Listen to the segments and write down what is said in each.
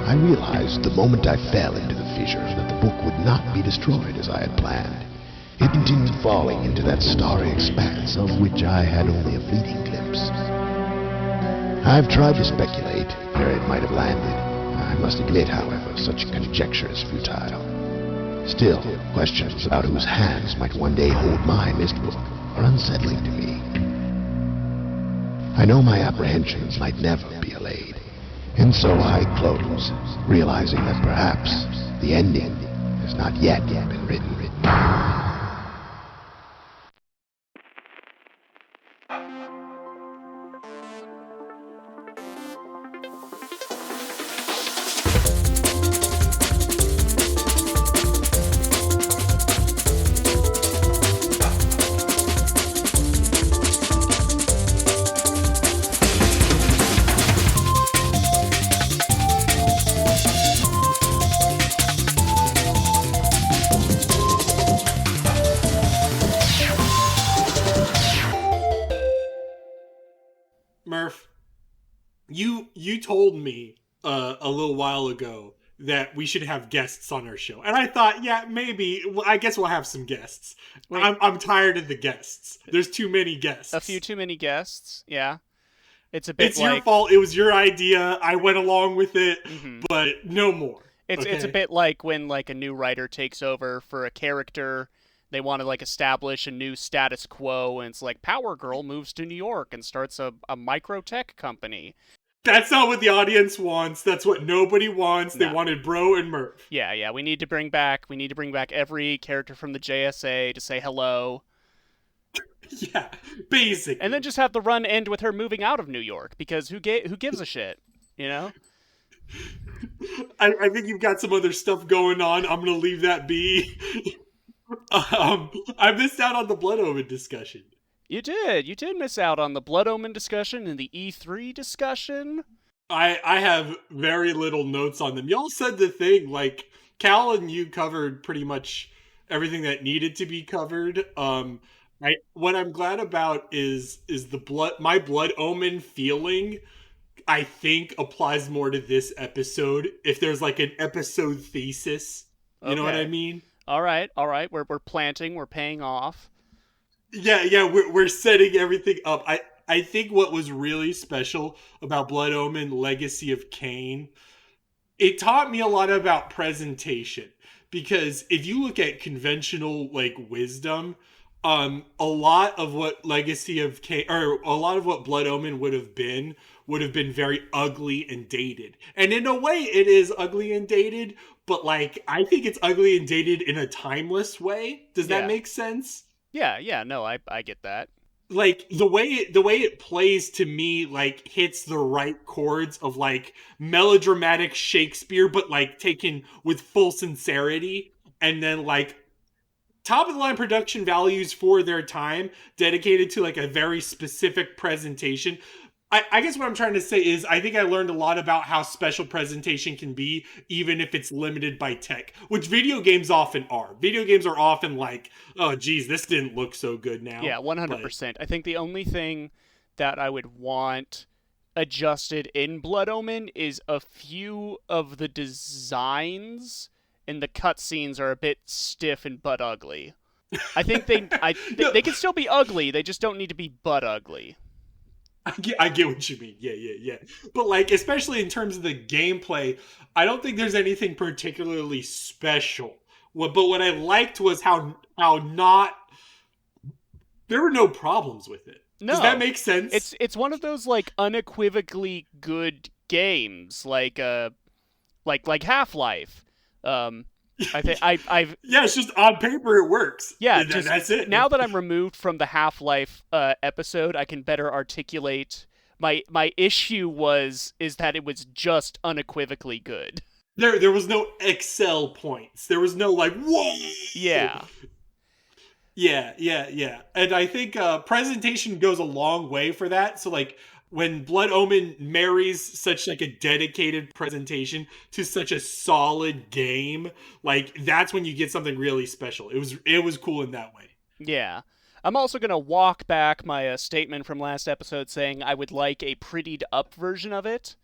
I realized the moment I fell into the fissure that the book would not be destroyed as I had planned. It continued falling into that starry expanse of which I had only a fleeting glimpse. I've tried to speculate where it might have landed. I must admit, however, such conjecture is futile. Still, questions about whose hands might one day hold my Myst book are unsettling to me. I know my apprehensions might never be allayed, and so I close, realizing that perhaps the ending has not yet been written. Murph, you told me a little while ago that we should have guests on our show, and I thought, yeah, maybe. Well, I guess we'll have some guests. I'm tired of the guests. There's too many guests. A few too many guests. Yeah, it's a bit. It's your fault. It was your idea. I went along with it, but no more. It's a bit like when like a new writer takes over for a character. They want to like establish a new status quo, and it's like Power Girl moves to New York and starts a micro-tech company. That's not what the audience wants. That's what nobody wants. No. They wanted Bro and Murph. Yeah. We need to bring back every character from the JSA to say hello. Yeah, basically. And then just have the run end with her moving out of New York, because who gives a shit, you know? I think you've got some other stuff going on. I'm going to leave that be. I missed out on the Blood Omen discussion. You did miss out on the Blood Omen discussion and the E3 discussion. I have very little notes on them. Y'all said the thing, like, Cal and you covered pretty much everything that needed to be covered. What I'm glad about is my Blood Omen feeling, I think, applies more to this episode. If there's like an episode thesis, you know what I mean? All right. We're planting. We're paying off. Yeah. We're setting everything up. I think what was really special about Blood Omen: Legacy of Kain, it taught me a lot about presentation. Because if you look at conventional like wisdom, a lot of what Legacy of Kain, or a lot of what Blood Omen would have been very ugly and dated. And in a way, it is ugly and dated. But, like, I think it's ugly and dated in a timeless way. Does that make sense? Yeah, no, I get that. Like, the way it plays to me, like, hits the right chords of, like, melodramatic Shakespeare, but, like, taken with full sincerity. And then, like, top-of-the-line production values for their time, dedicated to, like, a very specific presentation. I guess what I'm trying to say is I think I learned a lot about how special presentation can be, even if it's limited by tech, which video games often are. Video games are often like, oh, geez, this didn't look so good now. Yeah, 100%. I think the only thing that I would want adjusted in Blood Omen is a few of the designs and the cutscenes are a bit stiff and butt ugly. I think they can still be ugly, they just don't need to be butt ugly. I get what you mean. Yeah. But, like, especially in terms of the gameplay, I don't think there's anything particularly special. But what I liked was how not... There were no problems with it. No. Does that make sense? It's one of those, like, unequivocally good games, like Half-Life. I've yeah, it's just on paper it works. Yeah, that's it. Now that I'm removed from the Half-Life episode, I can better articulate my issue is that it was just unequivocally good. There was no Excel points. There was no like whoa. Yeah. Yeah. And I think presentation goes a long way for that. So like when Blood Omen marries such like a dedicated presentation to such a solid game, like that's when you get something really special. It was cool in that way. Yeah. I'm also going to walk back my statement from last episode saying I would like a prettied up version of it.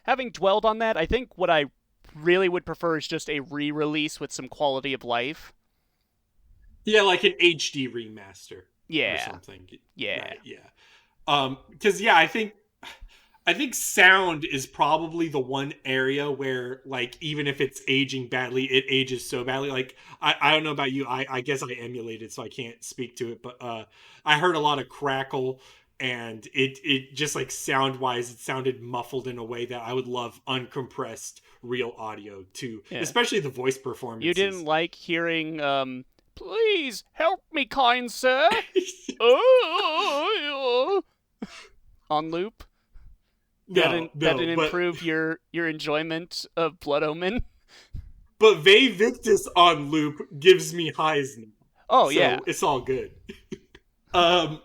Having dwelled on that, I think what I really would prefer is just a re-release with some quality of life. Yeah, like an HD remaster or Yeah. something. Yeah. Right, yeah. Because yeah, I think sound is probably the one area where, like, even if it's aging badly, it ages so badly. Like, I don't know about you. I guess I emulated, so I can't speak to it. But I heard a lot of crackle, and it just, like, sound-wise, it sounded muffled in a way that I would love uncompressed real audio, too. Yeah. Especially the voice You performances. didn't like hearing, please help me, kind sir. Oh, on loop? That didn't improve your enjoyment of Blood Omen? But Ve Victus on loop gives me highs now. Oh, so yeah. It's all good.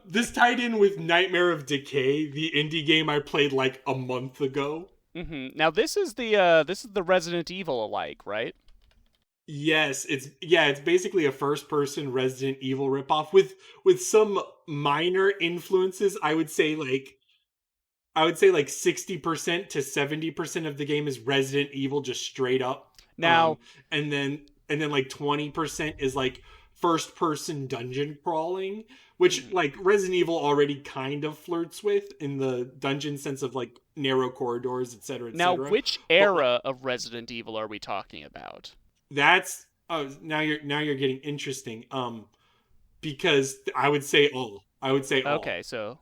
This tied in with Nightmare of Decay, the indie game I played like a month ago. Mm-hmm. Now this is the Resident Evil alike, right? Yes, it's basically a first-person Resident Evil ripoff with some minor influences. I would say like 60% to 70% of the game is Resident Evil just straight up. Now, and then like 20% is like first person dungeon crawling, which like Resident Evil already kind of flirts with in the dungeon sense of like narrow corridors, etc., now etc. which era of Resident Evil are we talking about? That's now you're getting interesting. Because I would say all. Okay, so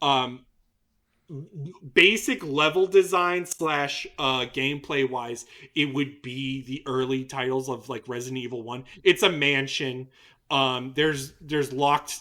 basic level design / gameplay wise, it would be the early titles of like Resident Evil 1. It's a mansion. There's locked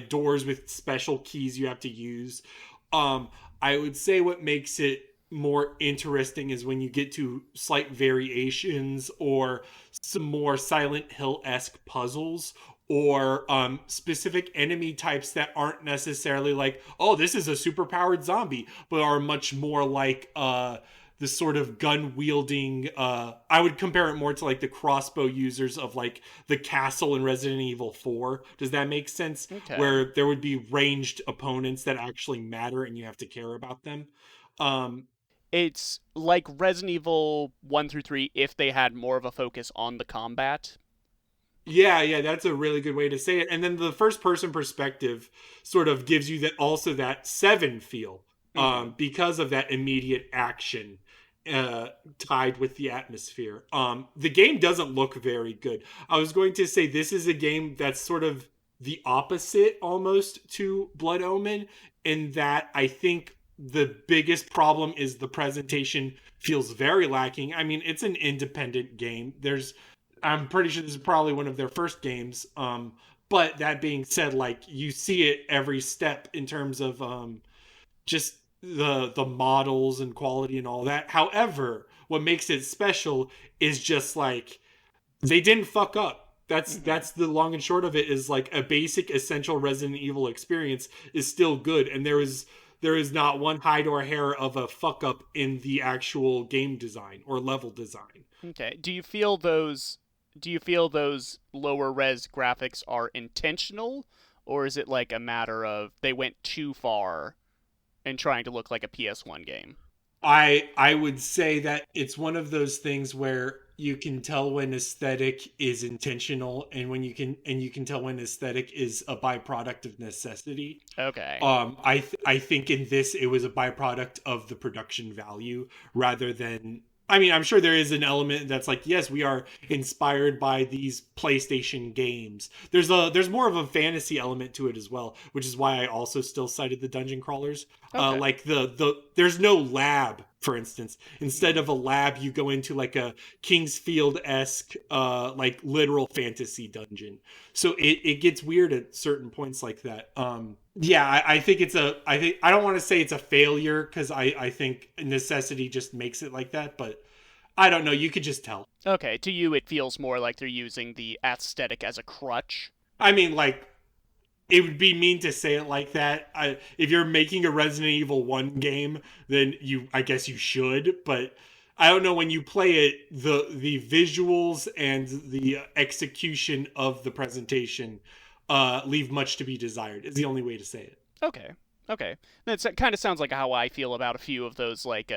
doors with special keys you have to use. I would say what makes it more interesting is when you get to slight variations or some more Silent Hill-esque puzzles, or specific enemy types that aren't necessarily like, oh, this is a superpowered zombie, but are much more like the sort of gun wielding. I would compare it more to like the crossbow users of like the castle in Resident Evil 4. Does that make sense? Okay. Where there would be ranged opponents that actually matter and you have to care about them. It's like Resident Evil 1 through 3 if they had more of a focus on the combat. Yeah, that's a really good way to say it. And then the first person perspective sort of gives you that 7 feel, because of that immediate action tied with the atmosphere. The game doesn't look very good. I was going to say this is a game that's sort of the opposite almost to Blood Omen, in that I think the biggest problem is the presentation feels very lacking. I mean, it's an independent game. I'm pretty sure this is probably one of their first games. But that being said, like, you see it every step in terms of just the models and quality and all that. However, what makes it special is just like they didn't fuck up. That's the long and short of it, is like a basic essential Resident Evil experience is still good, and there is not one hide or hair of a fuck up in the actual game design or level design. Okay. Do you feel those lower res graphics are intentional, or is it like a matter of they went too far in trying to look like a PS1 game? I would say that it's one of those things where you can tell when aesthetic is intentional, and you can tell when aesthetic is a byproduct of necessity. Okay. I think in this it was a byproduct of the production value rather than. I mean, I'm sure there is an element that's like, yes, we are inspired by these PlayStation games. There's more of a fantasy element to it as well, which is why I also still cited the dungeon crawlers. Okay. Like there's no lab, for instance. Instead of a lab, you go into like a Kingsfield-esque, like literal fantasy dungeon. So it gets weird at certain points like that. Yeah, I think I don't want to say it's a failure, because I think necessity just makes it like that, but I don't know, you could just tell. Okay, to you it feels more like they're using the aesthetic as a crutch. I mean, like, it would be mean to say it like that. If you're making a Resident Evil 1 game, then I guess you should, but I don't know, when you play it, the visuals and the execution of the presentation leave much to be desired, is the only way to say it. Okay. Okay. That kind of sounds like how I feel about a few of those, like,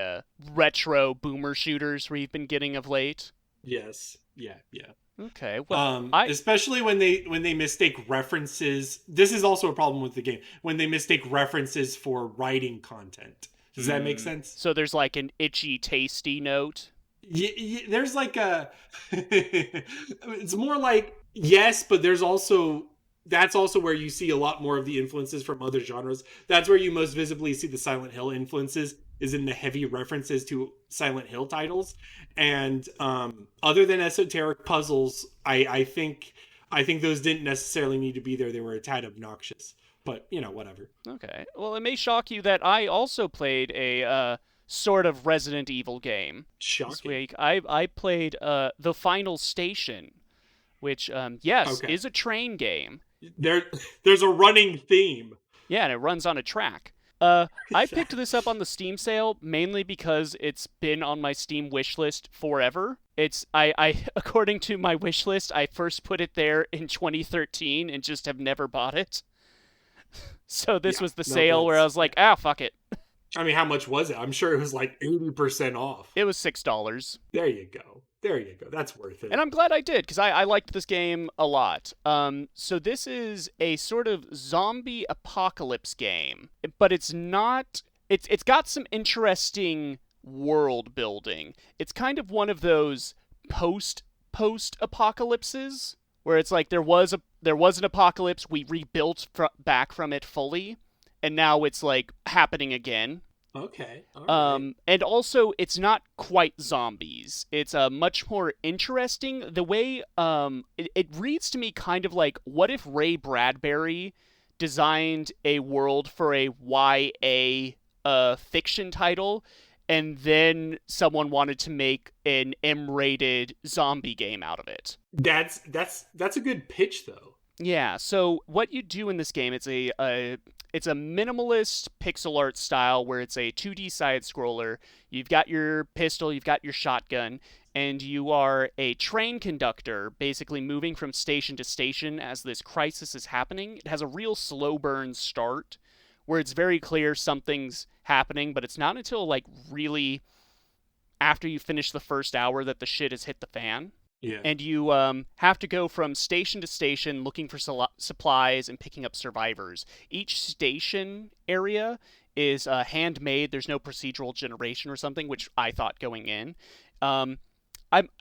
retro boomer shooters we've been getting of late. Yes. Yeah. Yeah. Okay. Well, I... Especially when they mistake references. This is also a problem with the game when they mistake references for writing content. Does that make sense? So there's like an itchy, tasty note. There's like a. It's more like yes, but there's also. That's also where you see a lot more of the influences from other genres. That's where you most visibly see the Silent Hill influences, is in the heavy references to Silent Hill titles. And other than esoteric puzzles, I think those didn't necessarily need to be there. They were a tad obnoxious, but whatever. Okay. Well, it may shock you that I also played a sort of Resident Evil game this week. I played The Final Station, which is a train game. There's a running theme. Yeah, and it runs on a track. I picked this up on the Steam sale mainly because it's been on my Steam wishlist forever. I according to my wishlist, I first put it there in 2013 and just have never bought it. So this was the sale where I was like, fuck it. I mean, how much was it? I'm sure it was like 80% off. It was $6. There you go. That's worth it. And I'm glad I did, because I liked this game a lot. So this is a sort of zombie apocalypse game, but it's not... It's got some interesting world building. It's kind of one of those post-apocalypses, where it's like there was an apocalypse, we rebuilt back from it fully, and now it's like happening again. Okay. All right. And also, it's not quite zombies. It's much more interesting. The way it reads to me kind of like, what if Ray Bradbury designed a world for a YA fiction title, and then someone wanted to make an M-rated zombie game out of it? That's a good pitch, though. Yeah. So what you do in this game, it's a minimalist pixel art style where it's a 2D side scroller. You've got your pistol, you've got your shotgun, and you are a train conductor, basically moving from station to station as this crisis is happening. It has a real slow burn start where it's very clear something's happening, but it's not until like really after you finish the first hour that the shit has hit the fan. Yeah. And you have to go from station to station looking for supplies and picking up survivors. Each station area is handmade. There's no procedural generation or something, which I thought going in. I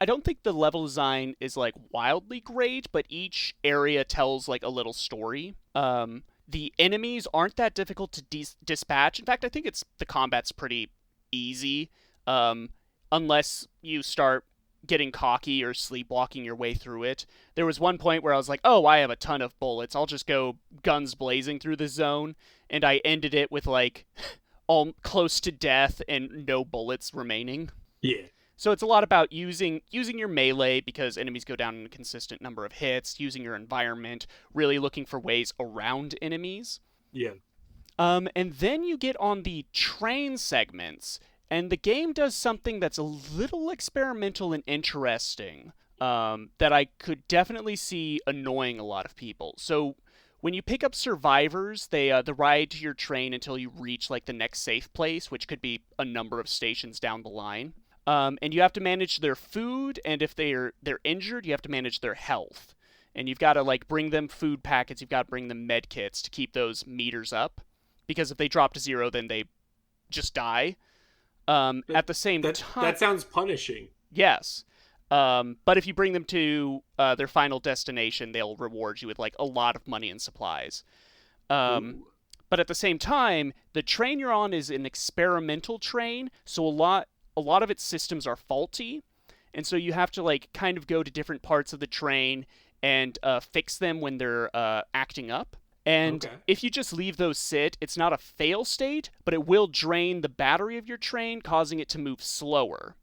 don't think the level design is like wildly great, but each area tells like a little story. The enemies aren't that difficult to dispatch. In fact, I think the combat's pretty easy, unless you start getting cocky or sleepwalking your way through it. There was one point where I was like, oh, I have a ton of bullets. I'll just go guns blazing through the zone. And I ended it with like all close to death and no bullets remaining. Yeah. So it's a lot about using your melee because enemies go down in a consistent number of hits, using your environment, really looking for ways around enemies. Yeah. And then you get on the train segments, and the game does something that's a little experimental and interesting that I could definitely see annoying a lot of people. So when you pick up survivors, they ride to your train until you reach like the next safe place, which could be a number of stations down the line. And you have to manage their food, and if they're injured, you have to manage their health. And you've got to like bring them food packets, you've got to bring them med kits to keep those meters up, because if they drop to zero, then they just die. At the same time... That sounds punishing. Yes. But if you bring them to their final destination, they'll reward you with like a lot of money and supplies. But at the same time, the train you're on is an experimental train, so a lot of its systems are faulty, and so you have to like kind of go to different parts of the train and fix them when they're acting up. And if you just leave those sit, it's not a fail state, but it will drain the battery of your train, causing it to move slower.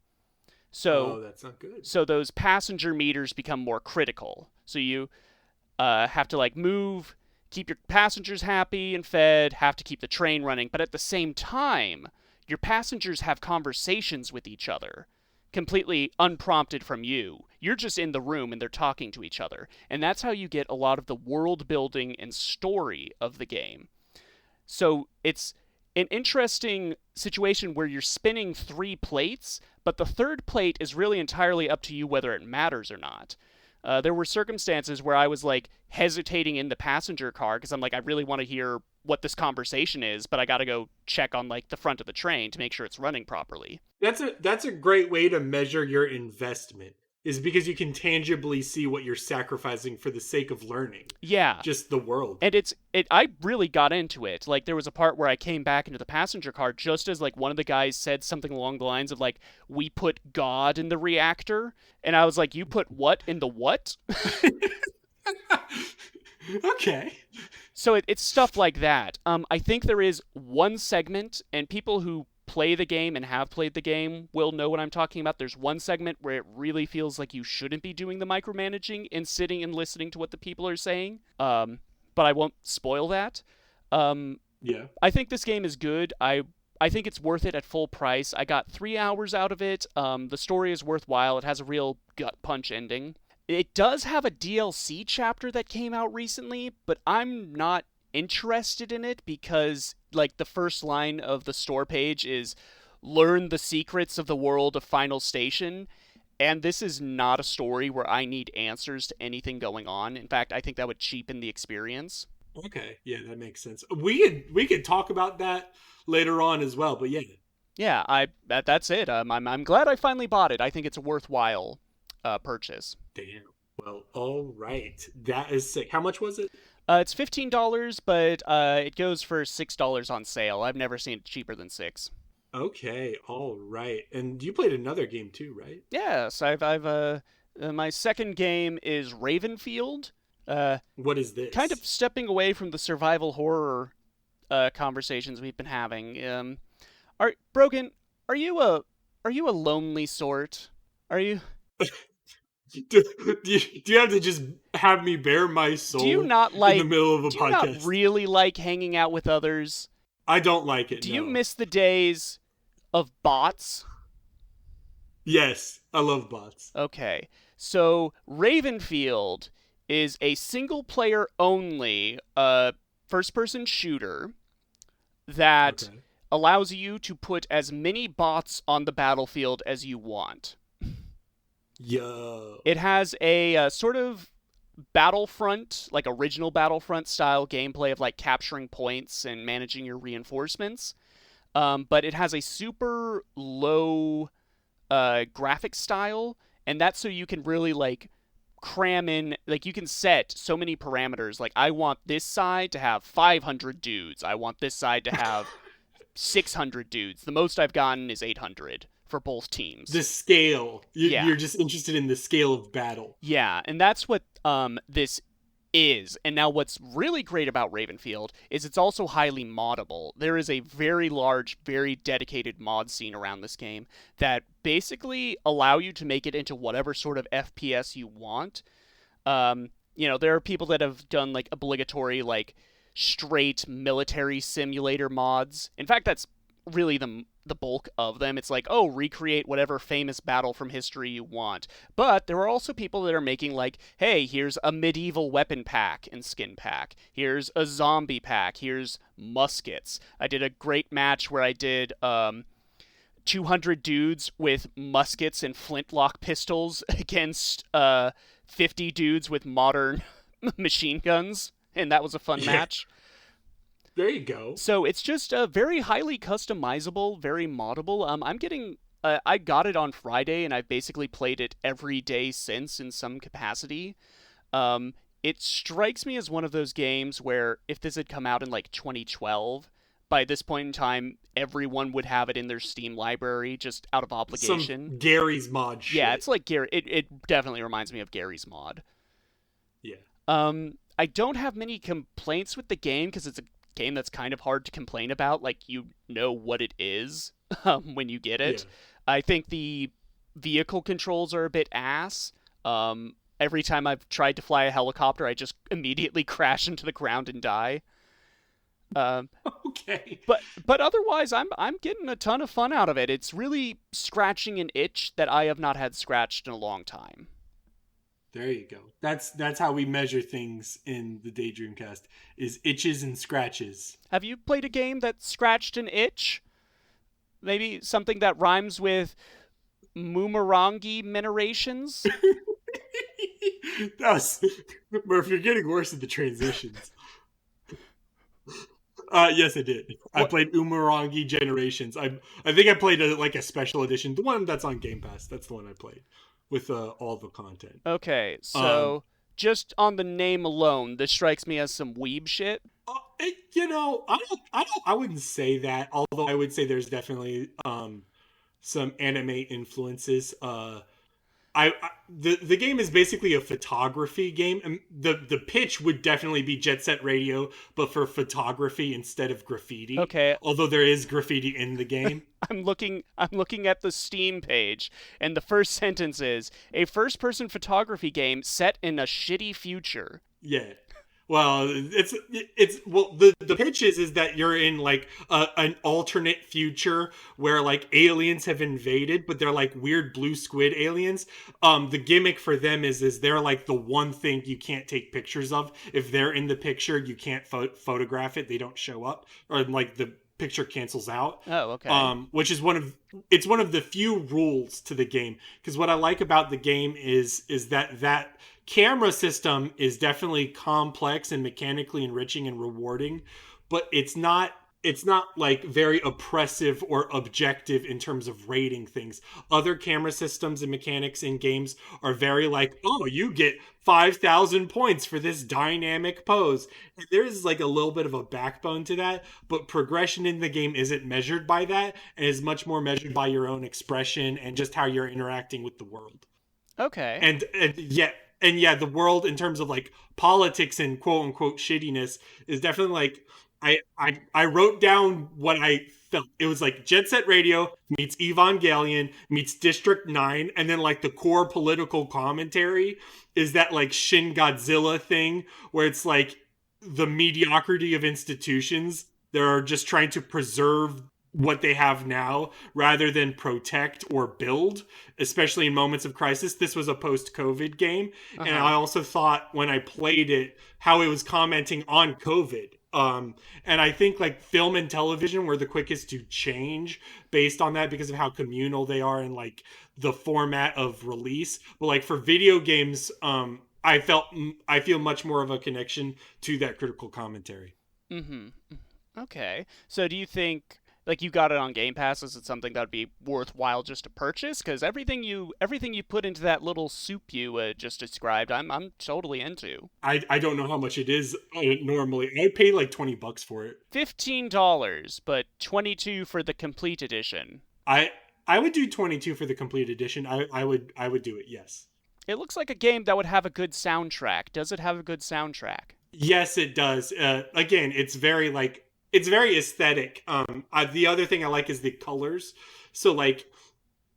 So that's not good. So those passenger meters become more critical. So you have to like move, keep your passengers happy and fed, have to keep the train running, but at the same time, your passengers have conversations with each other, completely unprompted from you. You're just in the room and they're talking to each other. And that's how you get a lot of the world building and story of the game. So it's an interesting situation where you're spinning 3 plates, but the third plate is really entirely up to you whether it matters or not. There were circumstances where I was like hesitating in the passenger car because I'm like, I really want to hear what this conversation is, but I got to go check on like the front of the train to make sure it's running properly. That's a great way to measure your investment, is because you can tangibly see what you're sacrificing for the sake of learning. Yeah. Just the world. And I really got into it. Like there was a part where I came back into the passenger car just as like one of the guys said something along the lines of like, we put God in the reactor, and I was like, you put what in the what? Okay. So it's stuff like that. I think there is one segment, and people who play the game and have played the game will know what I'm talking about. There's one segment where it really feels like you shouldn't be doing the micromanaging and sitting and listening to what the people are saying. But I won't spoil that. Yeah. I think this game is good. I think it's worth it at full price. I got 3 hours out of it. The story is worthwhile. It has a real gut punch ending. It does have a DLC chapter that came out recently, but I'm not interested in it because, like, the first line of the store page is, learn the secrets of the world of Final Station, and this is not a story where I need answers to anything going on. In fact, I think that would cheapen the experience. Okay, yeah, that makes sense. We could talk about that later on as well, but yeah. Yeah, that's it. I'm glad I finally bought it. I think it's a worthwhile purchase. Damn. Well, all right. That is sick. How much was it? It's $15, but it goes for $6 on sale. I've never seen it cheaper than $6. Okay, all right. And you played another game too, right? Yes, I've my second game is Ravenfield. What is this? Kind of stepping away from the survival horror conversations we've been having. Brogan, are you a lonely sort? Are you? Do you have to just have me bare my soul? Do you not like in the middle of a podcast? Do you not really like hanging out with others? I don't like it. Do you miss the days of bots? Yes, I love bots. Okay, so Ravenfield is a single-player only first-person shooter that allows you to put as many bots on the battlefield as you want. Yo. It has a sort of Battlefront, like original Battlefront style gameplay of like capturing points and managing your reinforcements. But it has a super low graphic style, and that's so you can really like cram in, like you can set so many parameters. Like I want this side to have 500 dudes. I want this side to have 600 dudes. The most I've gotten is 800. For both teams. The scale. You're just interested in the scale of battle. Yeah, and that's what this is. And now what's really great about Ravenfield is it's also highly moddable. There is a very large, very dedicated mod scene around this game that basically allow you to make it into whatever sort of FPS you want. There are people that have done like obligatory, like straight military simulator mods. In fact, that's really the bulk of them. It's like, oh, recreate whatever famous battle from history you want. But there are also people that are making like, hey, here's a medieval weapon pack and skin pack. Here's a zombie pack. Here's muskets. I did a great match where I did 200 dudes with muskets and flintlock pistols against 50 dudes with modern machine guns. And that was a fun match. There you go. So it's just very highly customizable, very moddable. I got it on Friday, and I've basically played it every day since in some capacity. It strikes me as one of those games where if this had come out in like 2012, by this point in time, everyone would have it in their Steam library just out of obligation. Some Gary's Mod shit. Yeah, it's like Gary. It definitely reminds me of Gary's Mod. Yeah. I don't have many complaints with the game because it's a game that's kind of hard to complain about. Like, you know what it is when you get it. Yeah. I think the vehicle controls are a bit ass. Every time I've tried to fly a helicopter, I just immediately crash into the ground and die. Okay. But otherwise, I'm getting a ton of fun out of it. It's really scratching an itch that I have not had scratched in a long time. There you go. That's how we measure things in the Daydreamcast, is itches and scratches. Have you played a game that scratched an itch? Maybe something that rhymes with Umurangi Generations? Murph, you're getting worse at the transitions. Yes, I did. I played Umurangi Generations. I think I played a special edition, the one that's on Game Pass. That's the one I played with all the content. Okay, so just on the name alone, this strikes me as some weeb shit. I wouldn't say that. Although I would say there's definitely some anime influences. The game is basically a photography game, and the pitch would definitely be Jet Set Radio, but for photography instead of graffiti. Okay. Although there is graffiti in the game. I'm looking at the Steam page, and the first sentence is a first-person photography game set in a shitty future. Yeah. Well, the pitch is that you're in like an alternate future where like aliens have invaded, but they're like weird blue squid aliens. The gimmick for them is they're like the one thing you can't take pictures of. If they're in the picture, you can't photograph it. They don't show up, or like the picture cancels out. Oh, okay. Which is one of the few rules to the game. Because what I like about the game is that camera system is definitely complex and mechanically enriching and rewarding, but it's not like very oppressive or objective in terms of rating things. Other camera systems and mechanics in games are very like, oh, you get 5,000 points for this dynamic pose. And there's like a little bit of a backbone to that, but progression in the game isn't measured by that, and is much more measured by your own expression and just how you're interacting with the world. Okay. And yeah, the world in terms of like politics and quote unquote shittiness is definitely like, I wrote down what I felt. It was like Jet Set Radio meets Evangelion meets District 9, and then like the core political commentary is that like Shin Godzilla thing where it's like the mediocrity of institutions. They're just trying to preserve what they have now rather than protect or build, especially in moments of crisis. This was a post-COVID game. Uh-huh. And I also thought when I played it, how it was commenting on COVID. And I think like film and television were the quickest to change based on that because of how communal they are and like the format of release. But like for video games, I feel much more of a connection to that critical commentary. Mm-hmm. Okay. So do you think, like, you got it on Game Pass, is it something that would be worthwhile just to purchase? Because everything you put into that little soup you just described, I'm totally into. I don't know how much it is normally. I'd pay like $20 for it. $15, but $22 for the complete edition. I would do $22 for the complete edition. I would do it. Yes. It looks like a game that would have a good soundtrack. Does it have a good soundtrack? Yes, it does. Again, it's very aesthetic. The other thing I like is the colors. So like,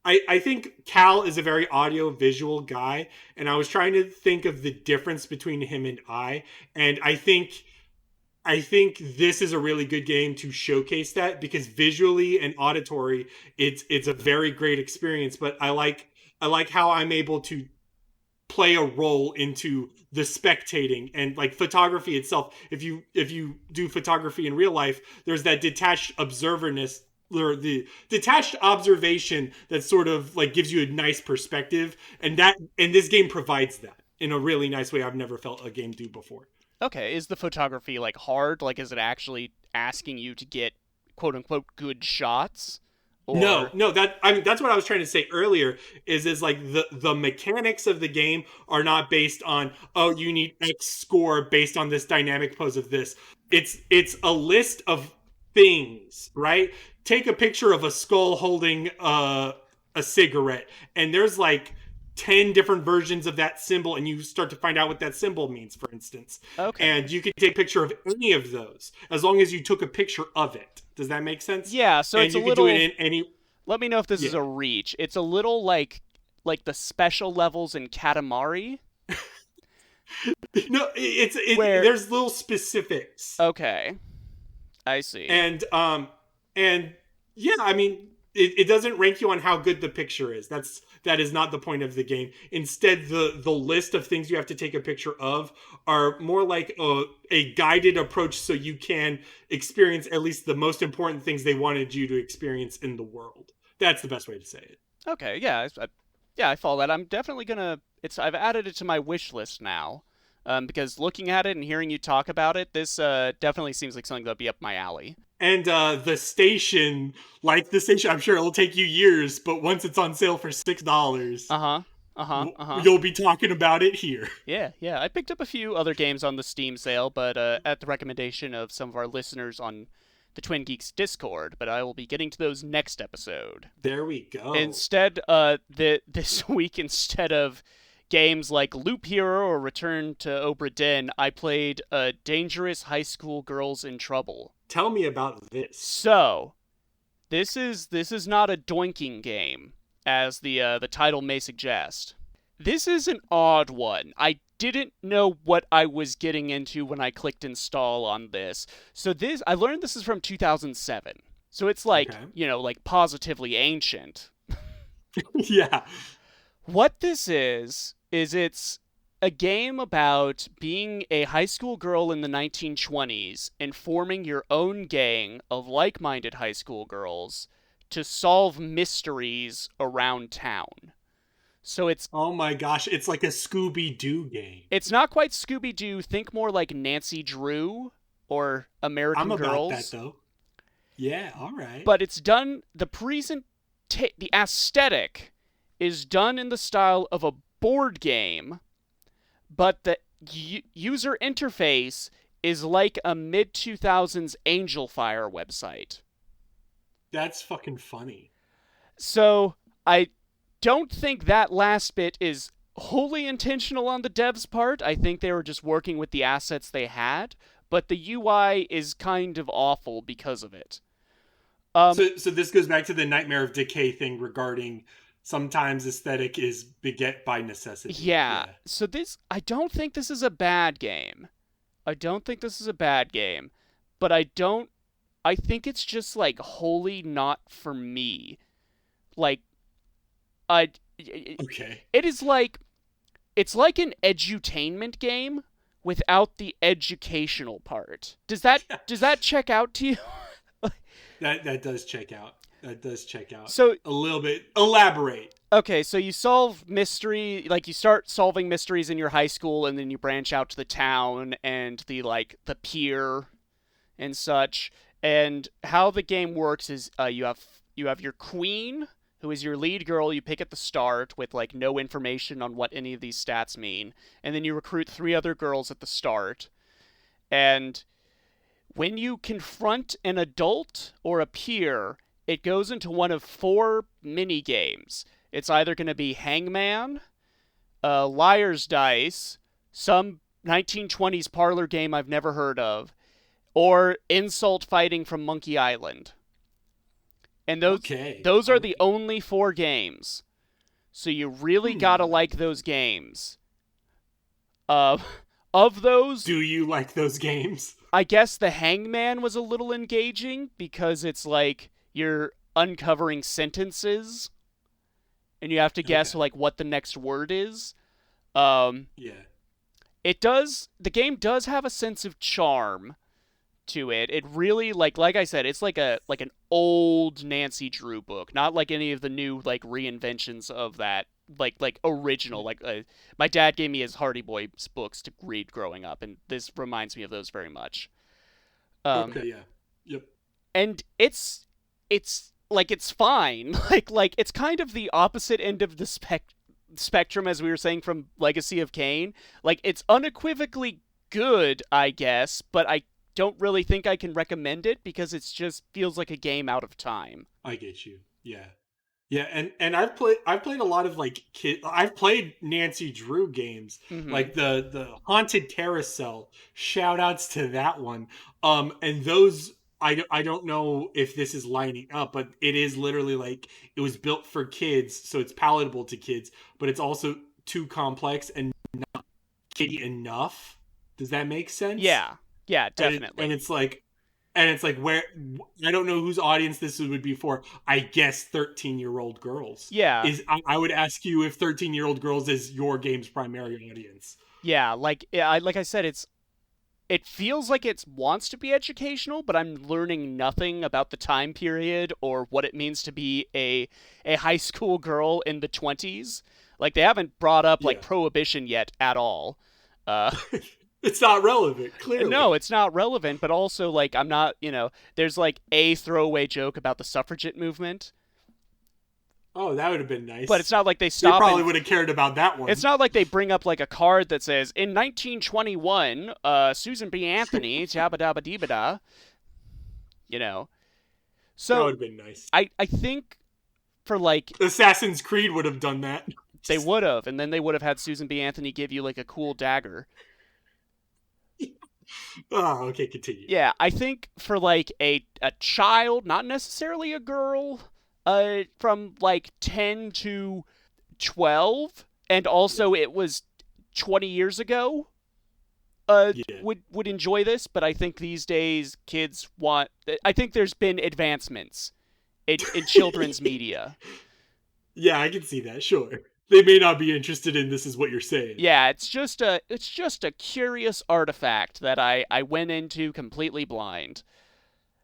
I think Cal is a very audio visual guy, and I was trying to think of the difference between him and I think this is a really good game to showcase that, because visually and auditory, it's a very great experience. But I like how I'm able to play a role into the spectating and like photography itself. If you do photography in real life, there's that detached observerness, or the detached observation that sort of like gives you a nice perspective, and this game provides that in a really nice way I've never felt a game do before. Okay, is the photography like hard? Like, is it actually asking you to get quote unquote good shots? Or... No, that's what I was trying to say earlier, is like the mechanics of the game are not based on, oh, you need X score based on this dynamic pose of this. It's a list of things, right? Take a picture of a skull holding a cigarette, and there's like 10 different versions of that symbol, and you start to find out what that symbol means, for instance. Okay. And you can take a picture of any of those as long as you took a picture of it. Does that make sense? Yeah, so and it's you a can little... do it in any... Let me know if this is a reach. It's a little like the special levels in Katamari. No, there's little specifics. Okay. I see. And yeah, I mean, it doesn't rank you on how good the picture is. That is not the point of the game. Instead, the list of things you have to take a picture of are more like a guided approach, so you can experience at least the most important things they wanted you to experience in the world. That's the best way to say it. Okay, yeah, yeah, I follow that. I'm definitely gonna. I've added it to my wish list now, because looking at it and hearing you talk about it, this definitely seems like something that'll be up my alley. And the station, I'm sure it'll take you years, but once it's on sale for $6, you'll be talking about it here. Yeah, yeah. I picked up a few other games on the Steam sale, but at the recommendation of some of our listeners on the Twin Geeks Discord, but I will be getting to those next episode. There we go. Instead, this week, instead of games like Loop Hero or Return to Obra Dinn, I played Dangerous High School Girls in Trouble. Tell me about this. So, this is not a doinking game, as the title may suggest. This is an odd one. I didn't know what I was getting into when I clicked install on this. So I learned this is from 2007. So it's like, like positively ancient. Yeah. What this is it's a game about being a high school girl in the 1920s and forming your own gang of like-minded high school girls to solve mysteries around town. So it's... Oh my gosh, it's like a Scooby-Doo game. It's not quite Scooby-Doo. Think more like Nancy Drew or American Girls. I'm about that, though. Yeah, all right. But it's done... The aesthetic is done in the style of a board game, but the user interface is like a mid-2000s Angel Fire website. That's fucking funny. So, I don't think that last bit is wholly intentional on the devs' part. I think they were just working with the assets they had, but the UI is kind of awful because of it. So this goes back to the Nightmare of Decay thing regarding sometimes aesthetic is beget by necessity. Yeah. So I don't think this is a bad game. But I think it's just like wholly not for me. Like, okay. It's like an edutainment game without the educational part. Does that check out to you? That does check out. So a little bit. Elaborate. Okay, so you solve mystery, like you start solving mysteries in your high school, and then you branch out to the town and the pier and such. And how the game works is you have your queen, who is your lead girl you pick at the start with no information on what any of these stats mean, and then you recruit 3 other girls at the start. And when you confront an adult or a peer, it goes into one of 4 mini games. It's either going to be Hangman, Liar's Dice, some 1920s parlor game I've never heard of, or Insult Fighting from Monkey Island. And those are the only 4 games. So you really gotta like those games. Of those... Do you like those games? I guess the Hangman was a little engaging, because it's like you're uncovering sentences, and you have to guess what the next word is. Yeah. The game does have a sense of charm to it. It really, like I said, it's like an old Nancy Drew book, not like any of the new reinventions of that original. My dad gave me his Hardy Boys books to read growing up, and this reminds me of those very much. Okay, yeah. Yep. And it's fine. It's kind of the opposite end of the spectrum, as we were saying, from Legacy of Kain. It's unequivocally good, I guess, but I don't really think I can recommend it because it just feels like a game out of time. I get you. Yeah. Yeah, and I've played a lot of I've played Nancy Drew games, like the Haunted Carousel. Shout outs to that one. And those I don't know if this is lining up, but it is literally it was built for kids, so it's palatable to kids, but it's also too complex and not kiddie enough. Does that make sense? Yeah. Yeah, definitely. And it's And it's like, where I don't know whose audience this would be for. I guess 13-year-old girls. Yeah. I would ask you if 13-year-old girls is your game's primary audience. Yeah, like I said, it feels like it wants to be educational, but I'm learning nothing about the time period or what it means to be a high school girl in the 20s. Like, they haven't brought up like Yeah. prohibition yet at all. It's not relevant, clearly. No, it's not relevant, but also, like, I'm not, there's like a throwaway joke about the suffragette movement. Oh, that would have been nice. But it's not like they They stop. probably would have cared about that one. It's not like they bring up like a card that says in 1921, Susan B. Anthony, jabba dabba dee da. So that would have been nice. I think for like Assassin's Creed would have done that. they would have, and then they would have had Susan B. Anthony give you like a cool dagger. Oh, okay, continue. Yeah, I think for like a child, not necessarily a girl, from like 10 to 12, and also it was 20 years ago, would enjoy this, but I think these days kids want... I think there's been advancements in children's media. Yeah, I can see that, sure. They may not be interested in this, is what you're saying. Yeah, it's just a curious artifact that I went into completely blind.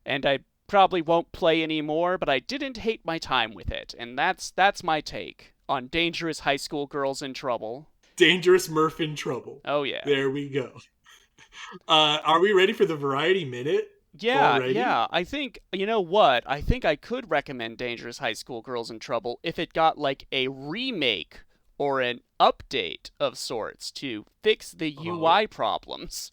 And I probably won't play anymore, but I didn't hate my time with it. And that's my take on Dangerous High School Girls in Trouble. Dangerous Murph in Trouble. Oh, yeah. There we go. Are we ready for the Variety Minute? Yeah, already? yeah. I think, you know what? I think I could recommend Dangerous High School Girls in Trouble if it got like a remake or an update of sorts to fix the UI problems.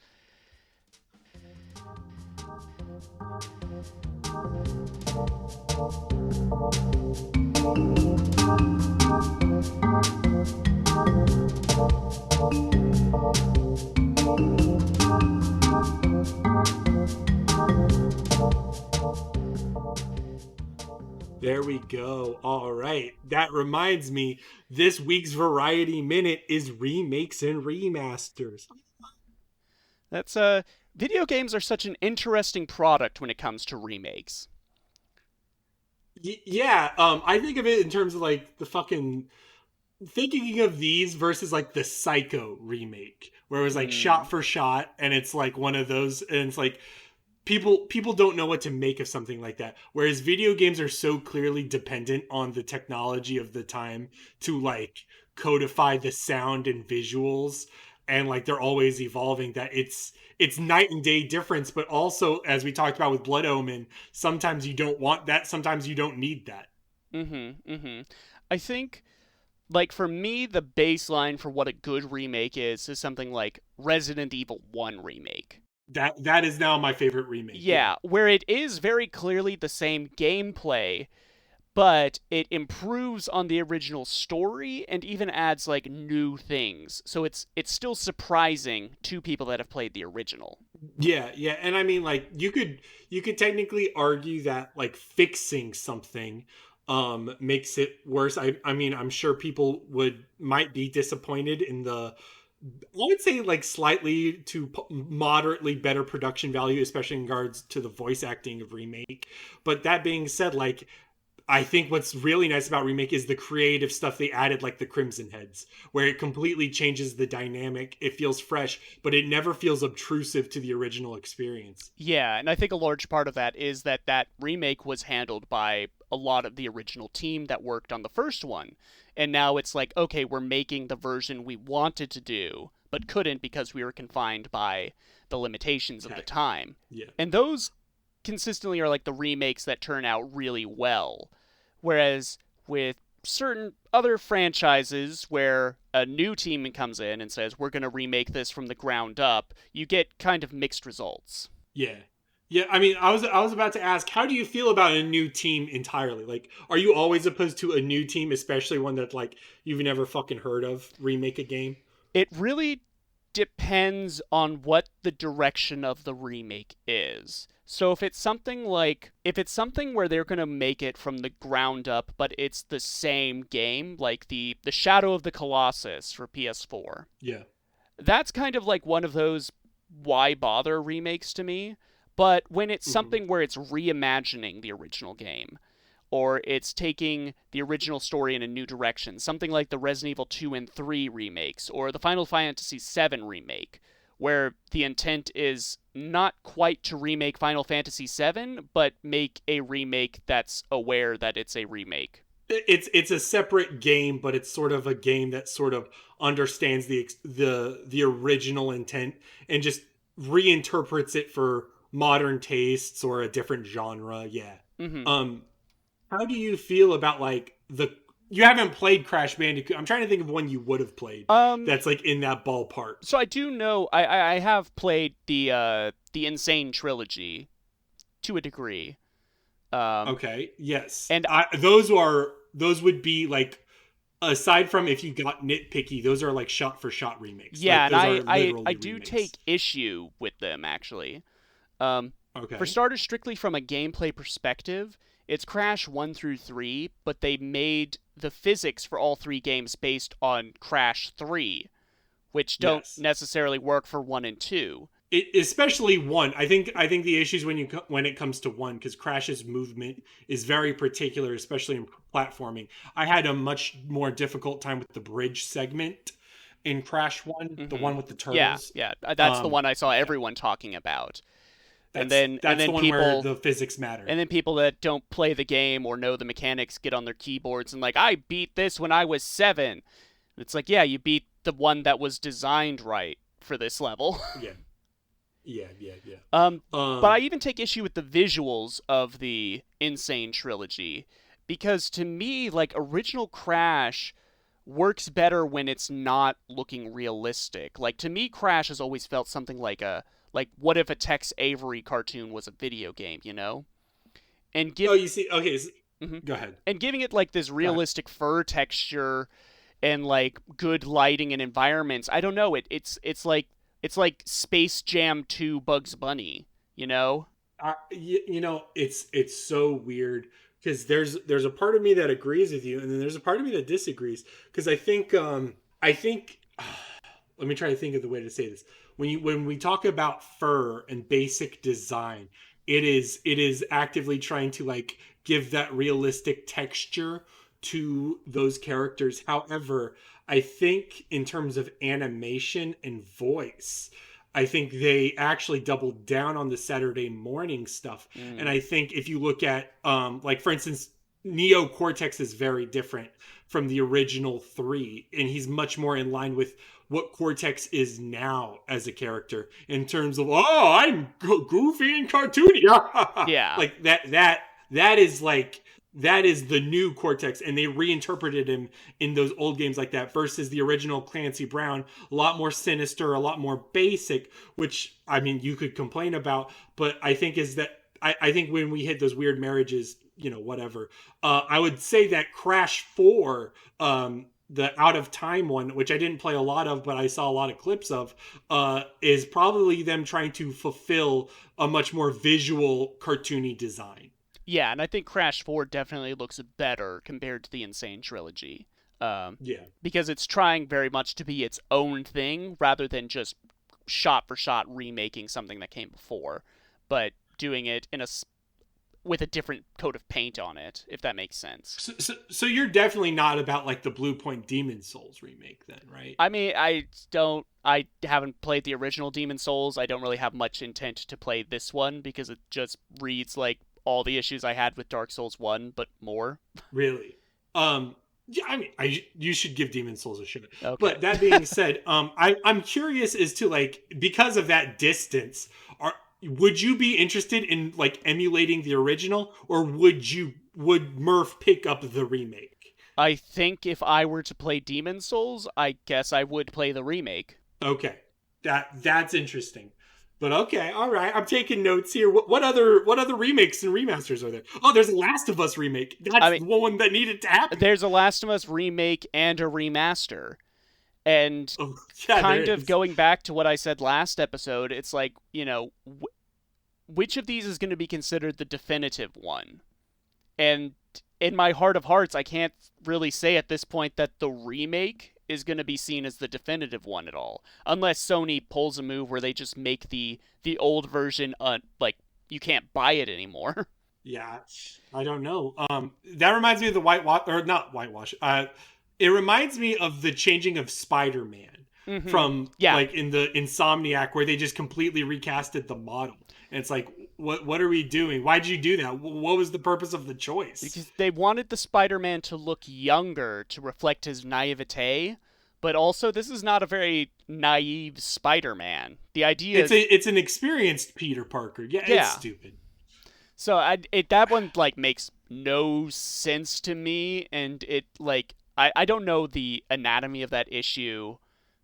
There we go. All right. That reminds me, this week's Variety Minute is Remakes and Remasters. That's video games are such an interesting product when it comes to remakes. Yeah, I think of it in terms of like the fucking thinking of these versus like the Psycho remake, where it was like shot for shot, and it's like one of those, and it's like people don't know what to make of something like that. Whereas video games are so clearly dependent on the technology of the time to like codify the sound and visuals, and like they're always evolving, that it's night and day difference. But also, as we talked about with Blood Omen, sometimes you don't want that, sometimes you don't need that. I think, like, for me, the baseline for what a good remake is something like Resident Evil 1 remake. That is now my favorite remake. Yeah, where it is very clearly the same gameplay, but it improves on the original story and even adds like new things. So it's still surprising to people that have played the original. Yeah, and I mean, like, you could technically argue that like fixing something makes it worse. I mean, I'm sure people might be disappointed in the, I would say, like, slightly to moderately better production value, especially in regards to the voice acting of Remake. But that being said, like, I think what's really nice about Remake is the creative stuff they added, like the Crimson Heads, where it completely changes the dynamic. It feels fresh, but it never feels obtrusive to the original experience. Yeah, and I think a large part of that is that remake was handled by a lot of the original team that worked on the first one. And now it's like, okay, we're making the version we wanted to do, but couldn't because we were confined by the limitations of the time. Yeah. And those consistently are like the remakes that turn out really well. Whereas with certain other franchises where a new team comes in and says, we're going to remake this from the ground up, you get kind of mixed results. Yeah. Yeah, I mean, I was about to ask, how do you feel about a new team entirely? Like, are you always opposed to a new team, especially one that, like, you've never fucking heard of, remake a game? It really depends on what the direction of the remake is. So if it's something where they're going to make it from the ground up, but it's the same game, like the Shadow of the Colossus for PS4. Yeah. That's kind of like one of those why bother remakes to me. But when it's something where it's reimagining the original game, or it's taking the original story in a new direction, something like the Resident Evil 2 and 3 remakes, or the Final Fantasy 7 remake, where the intent is not quite to remake Final Fantasy 7, but make a remake that's aware that it's a remake. It's a separate game, but it's sort of a game that sort of understands the original intent and just reinterprets it for modern tastes or a different genre. Yeah. How do you feel about like you haven't played Crash Bandicoot? I'm trying to think of one you would have played that's like in that ballpark. So I do know I have played the Insane trilogy to a degree. Okay. Yes. And those would be like, aside from if you got nitpicky, those are like shot for shot remakes. Yeah, like, and I do take issue with them actually. Okay. For starters, strictly from a gameplay perspective, it's Crash 1 through 3, but they made the physics for all 3 games based on Crash 3, which don't necessarily work for 1 and 2. Especially 1. I think the issues when it comes to 1, because Crash's movement is very particular, especially in platforming. I had a much more difficult time with the bridge segment in Crash 1, the one with the turtles. Yeah, that's the one I saw everyone talking about. That's the one people, where the physics matter. And then people that don't play the game or know the mechanics get on their keyboards and like, I beat this when I was 7. It's like, yeah, you beat the one that was designed right for this level. Yeah. But I even take issue with the visuals of the Insane trilogy, because to me, like, original Crash works better when it's not looking realistic. Like, to me, Crash has always felt something like what if a Tex Avery cartoon was a video game, you know? And you see, okay, go ahead. And giving it like this realistic fur texture and like good lighting and environments. I don't know. It's like Space Jam 2 Bugs Bunny, you know? You know, it's so weird because there's a part of me that agrees with you, and then there's a part of me that disagrees, because I think let me try to think of the way to say this. When we talk about fur and basic design, it is actively trying to like give that realistic texture to those characters. However, I think in terms of animation and voice, I think they actually doubled down on the Saturday morning stuff. And I think if you look at like, for instance, Neo Cortex is very different from the original 3, and he's much more in line with what Cortex is now as a character in terms of, I'm goofy and cartoony. Yeah. Like that is the new Cortex, and they reinterpreted him in those old games like that, versus the original Clancy Brown, a lot more sinister, a lot more basic, which, I mean, you could complain about, but I think I think when we hit those weird marriages, you know, whatever, I would say that Crash 4, the Out of Time one, which I didn't play a lot of, but I saw a lot of clips of, is probably them trying to fulfill a much more visual, cartoony design. Yeah, and I think Crash 4 definitely looks better compared to the Insane trilogy. Because it's trying very much to be its own thing, rather than just shot-for-shot remaking something that came before, but doing it with a different coat of paint on it, if that makes sense. So you're definitely not about like the Blue Point Demon Souls remake then, right? I mean, I haven't played the original Demon Souls. I don't really have much intent to play this one, because it just reads like all the issues I had with Dark Souls 1, but more. Really? Yeah, I mean, you should give Demon Souls a shot. Okay. But that being said, I'm curious as to, like, because of that distance, would you be interested in like emulating the original, or would Murph pick up the remake? I think if I were to play Demon Souls, I guess I would play the remake. Okay, that's interesting. But okay, all right. I'm taking notes here. What other remakes and remasters are there? Oh, there's a Last of Us remake. That's the one that needed to happen. There's a Last of Us remake and a remaster. And kind of going back to what I said last episode, it's like, you know, which of these is going to be considered the definitive one? And in my heart of hearts, I can't really say at this point that the remake is going to be seen as the definitive one at all, unless Sony pulls a move where they just make the old version like you can't buy it anymore. Yeah, I don't know. That reminds me of the whitewash, or not whitewash. It reminds me of the changing of Spider-Man from like in the Insomniac, where they just completely recasted the model, and it's like, what are we doing? Why'd you do that? What was the purpose of the choice? Because they wanted the Spider-Man to look younger to reflect his naivete, but also this is not a very naive Spider-Man. The idea it's an experienced Peter Parker. Yeah, it's stupid. So that one like makes no sense to me, and it like I don't know the anatomy of that issue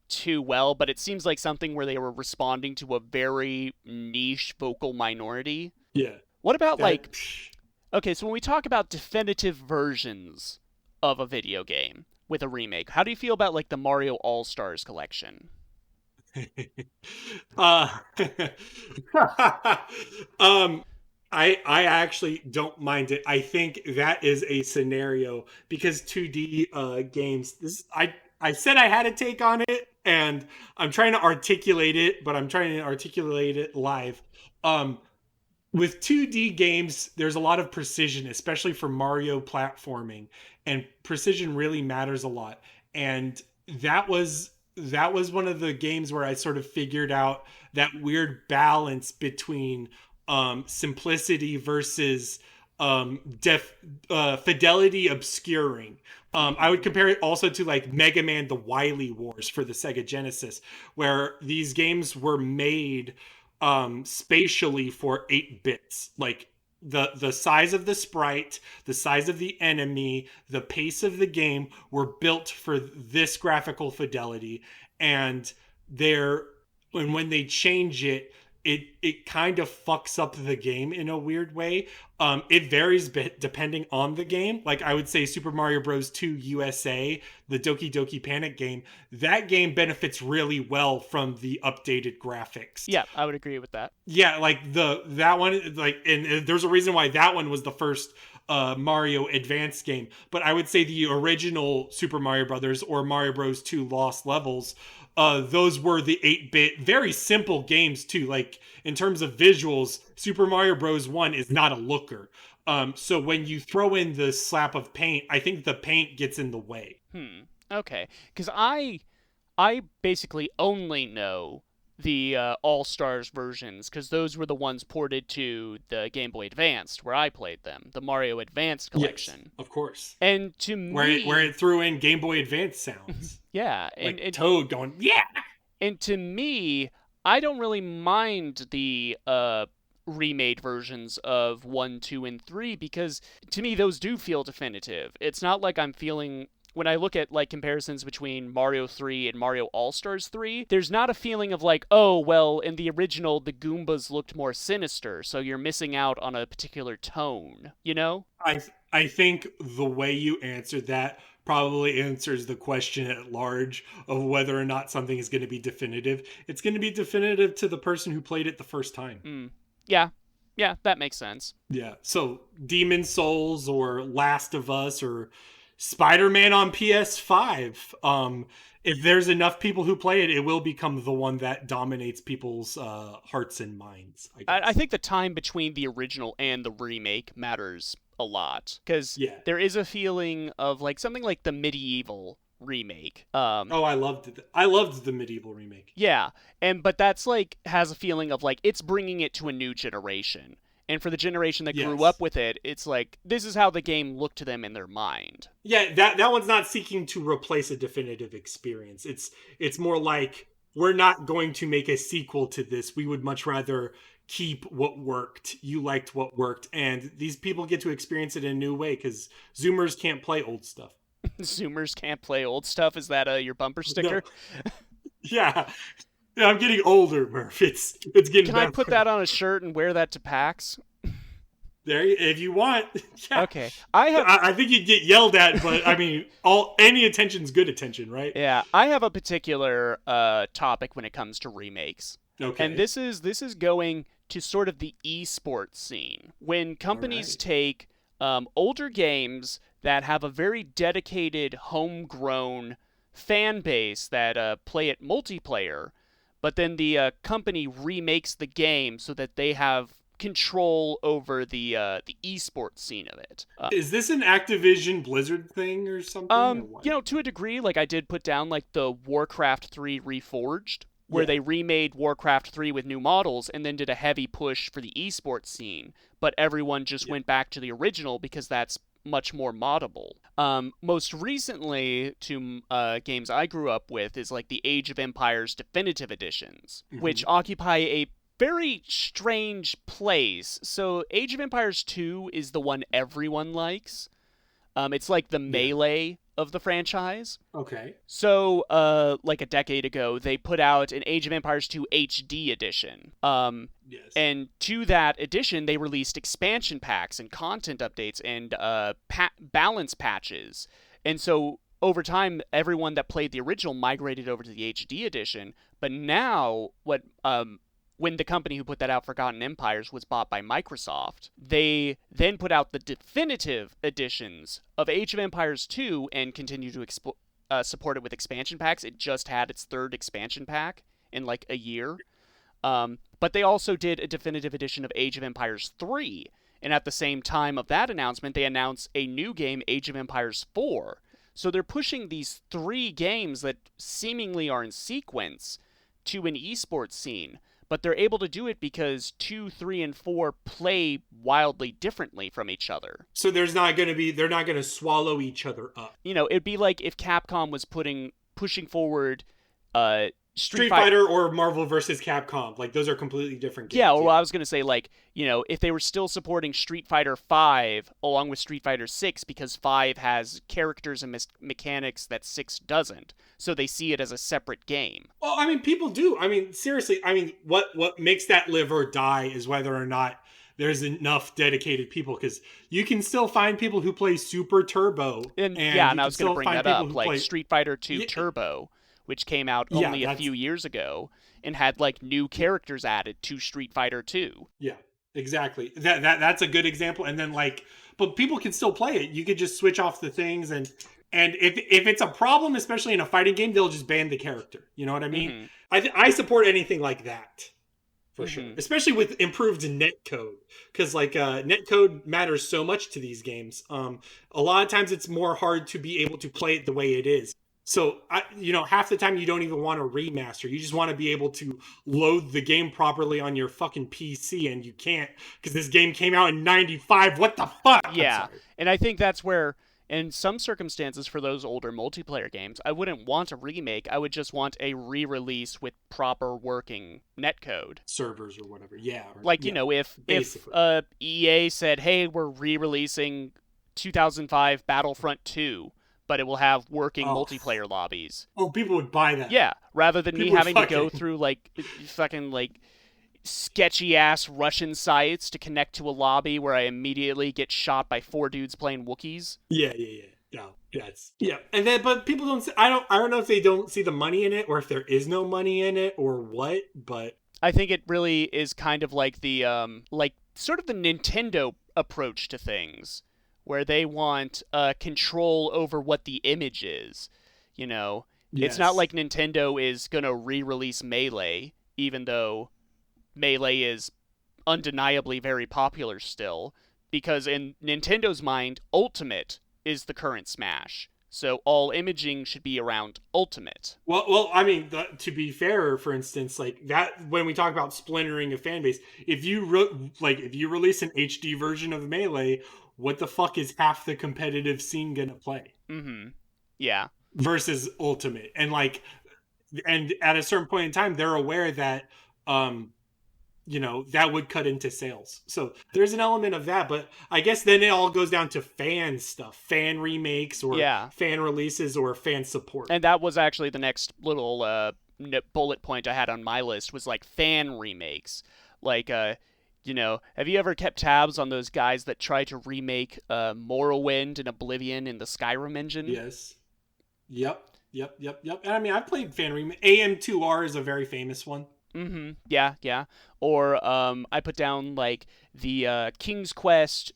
too well, but it seems like something where they were responding to a very niche vocal minority. Yeah. What about okay, so when we talk about definitive versions of a video game with a remake, how do you feel about like the Mario All-Stars collection? I actually don't mind it. I think that is a scenario because 2D games. I said I had a take on it, and I'm trying to articulate it, but I'm trying to articulate it live. With 2D games, there's a lot of precision, especially for Mario platforming, and precision really matters a lot. And that was one of the games where I sort of figured out that weird balance between simplicity versus fidelity obscuring. I would compare it also to like Mega Man the Wily Wars for the Sega Genesis, where these games were made spatially for 8 bits. Like the size of the sprite, the size of the enemy, the pace of the game were built for this graphical fidelity, and when they change it, it kind of fucks up the game in a weird way. It varies depending on the game. Like I would say Super Mario Bros. 2 USA, the Doki Doki Panic game, that game benefits really well from the updated graphics. Yeah, I would agree with that. Yeah, like that one, like, and there's a reason why that one was the first Mario Advance game. But I would say the original Super Mario Brothers or Mario Bros. 2 Lost Levels, those were the 8-bit, very simple games too. Like in terms of visuals, Super Mario Bros. 1 is not a looker. So when you throw in the slap of paint, I think the paint gets in the way. Okay, because I basically only know the All-Stars versions, because those were the ones ported to the Game Boy Advance, where I played them, the Mario Advance collection. Yes, of course. And to me... Where it threw in Game Boy Advance sounds. Yeah. Like Toad going, yeah! And to me, I don't really mind the remade versions of 1, 2, and 3, because to me, those do feel definitive. It's not like I'm feeling... When I look at like comparisons between Mario 3 and Mario All-Stars 3, there's not a feeling of like, oh, well, in the original, the Goombas looked more sinister, so you're missing out on a particular tone, you know? I think the way you answered that probably answers the question at large of whether or not something is going to be definitive. It's going to be definitive to the person who played it the first time. Yeah, that makes sense. Yeah, so Demon Souls or Last of Us or Spider-Man on PS5. If there's enough people who play it, it will become the one that dominates people's hearts and minds. I think the time between the original and the remake matters a lot, because there is a feeling of like something like the Medieval remake. I loved the Medieval remake. Yeah, but that's like has a feeling of like it's bringing it to a new generation. And for the generation that grew up with it, it's like, this is how the game looked to them in their mind. Yeah, that one's not seeking to replace a definitive experience. It's more like, we're not going to make a sequel to this. We would much rather keep what worked. You liked what worked. And these people get to experience it in a new way, because Zoomers can't play old stuff. Zoomers can't play old stuff? Is that your bumper sticker? No. Yeah. Yeah, I'm getting older, Murph. It's getting. Can I put that on a shirt and wear that to PAX? There, if you want. Yeah. Okay, I think you'd get yelled at, but I mean, any attention's good attention, right? Yeah, I have a particular topic when it comes to remakes. Okay. And this is going to sort of the esports scene. When companies take older games that have a very dedicated, homegrown fan base that play it multiplayer, but then the company remakes the game so that they have control over the esports scene of it. Is this an Activision Blizzard thing or something? Or what? You know, to a degree, like I did put down like the Warcraft 3 Reforged, where they remade Warcraft 3 with new models and then did a heavy push for the esports scene, but everyone just went back to the original because that's much more moddable. Most recently, to games I grew up with is like the Age of Empires Definitive Editions, which occupy a very strange place. So Age of Empires 2 is the one everyone likes. It's like the Melee of the franchise. Okay. So, like a decade ago, they put out an Age of Empires 2 HD edition. Yes. And to that edition, they released expansion packs and content updates and balance patches. And so, over time, everyone that played the original migrated over to the HD edition. But now, when the company who put that out, Forgotten Empires, was bought by Microsoft, they then put out the definitive editions of Age of Empires 2 and continue to support it with expansion packs. It just had its third expansion pack in like a year. But they also did a definitive edition of Age of Empires 3. And at the same time of that announcement, they announced a new game, Age of Empires 4. So they're pushing these 3 games that seemingly are in sequence to an esports scene. But they're able to do it because 2, 3, and 4 play wildly differently from each other. So they're not going to swallow each other up. You know, it'd be like if Capcom was pushing forward Street Fighter or Marvel vs. Capcom. Like, those are completely different games. Yeah, well, I was going to say, like, you know, if they were still supporting Street Fighter 5 along with Street Fighter 6 because 5 has characters and mechanics that 6 doesn't. So they see it as a separate game. Well, I mean, people do. I mean, seriously, I mean, what makes that live or die is whether or not there's enough dedicated people, because you can still find people who play Super Turbo. And I was going to bring that up, like Street Fighter 2 Turbo, which came out only a few years ago and had like new characters added to Street Fighter 2. Yeah, exactly. That's a good example. And then but people can still play it. You could just switch off the things, and if it's a problem, especially in a fighting game, they'll just ban the character. You know what I mean? I support anything like that for sure, especially with improved netcode, because netcode matters so much to these games. A lot of times it's more hard to be able to play it the way it is. So, half the time you don't even want to remaster. You just want to be able to load the game properly on your fucking PC, and you can't because this game came out in 95. What the fuck? Yeah, and I think that's where, in some circumstances for those older multiplayer games, I wouldn't want a remake. I would just want a re-release with proper working netcode. Servers or whatever, yeah. If EA said, hey, we're re-releasing 2005 Battlefront 2, but it will have working multiplayer lobbies. Oh, people would buy that. Yeah, rather than me having to go through fucking sketchy ass Russian sites to connect to a lobby where I immediately get shot by 4 dudes playing Wookiees. Yeah. No, and then, but people don't. I don't know if they don't see the money in it, or if there is no money in it, or what. But I think it really is kind of like the sort of the Nintendo approach to things, where they want control over what the image is. You know, It's not like Nintendo is gonna re-release Melee, even though Melee is undeniably very popular still, because in Nintendo's mind, Ultimate is the current Smash. So all imaging should be around Ultimate. Well, I mean, to be fair, for instance, like that, when we talk about splintering a fan base, if you release an HD version of Melee, what the fuck is half the competitive scene gonna play? Mm-hmm. Yeah. Versus Ultimate, and at a certain point in time, they're aware that that would cut into sales. So there's an element of that, but I guess then it all goes down to fan stuff, fan remakes or fan releases or fan support. And that was actually the next little bullet point I had on my list, was fan remakes. Have you ever kept tabs on those guys that try to remake Morrowind and Oblivion in the Skyrim engine? Yes. Yep. And I mean, I've played fan remake. AM2R is a very famous one. Mm-hmm. Yeah. Or I put down the King's Quest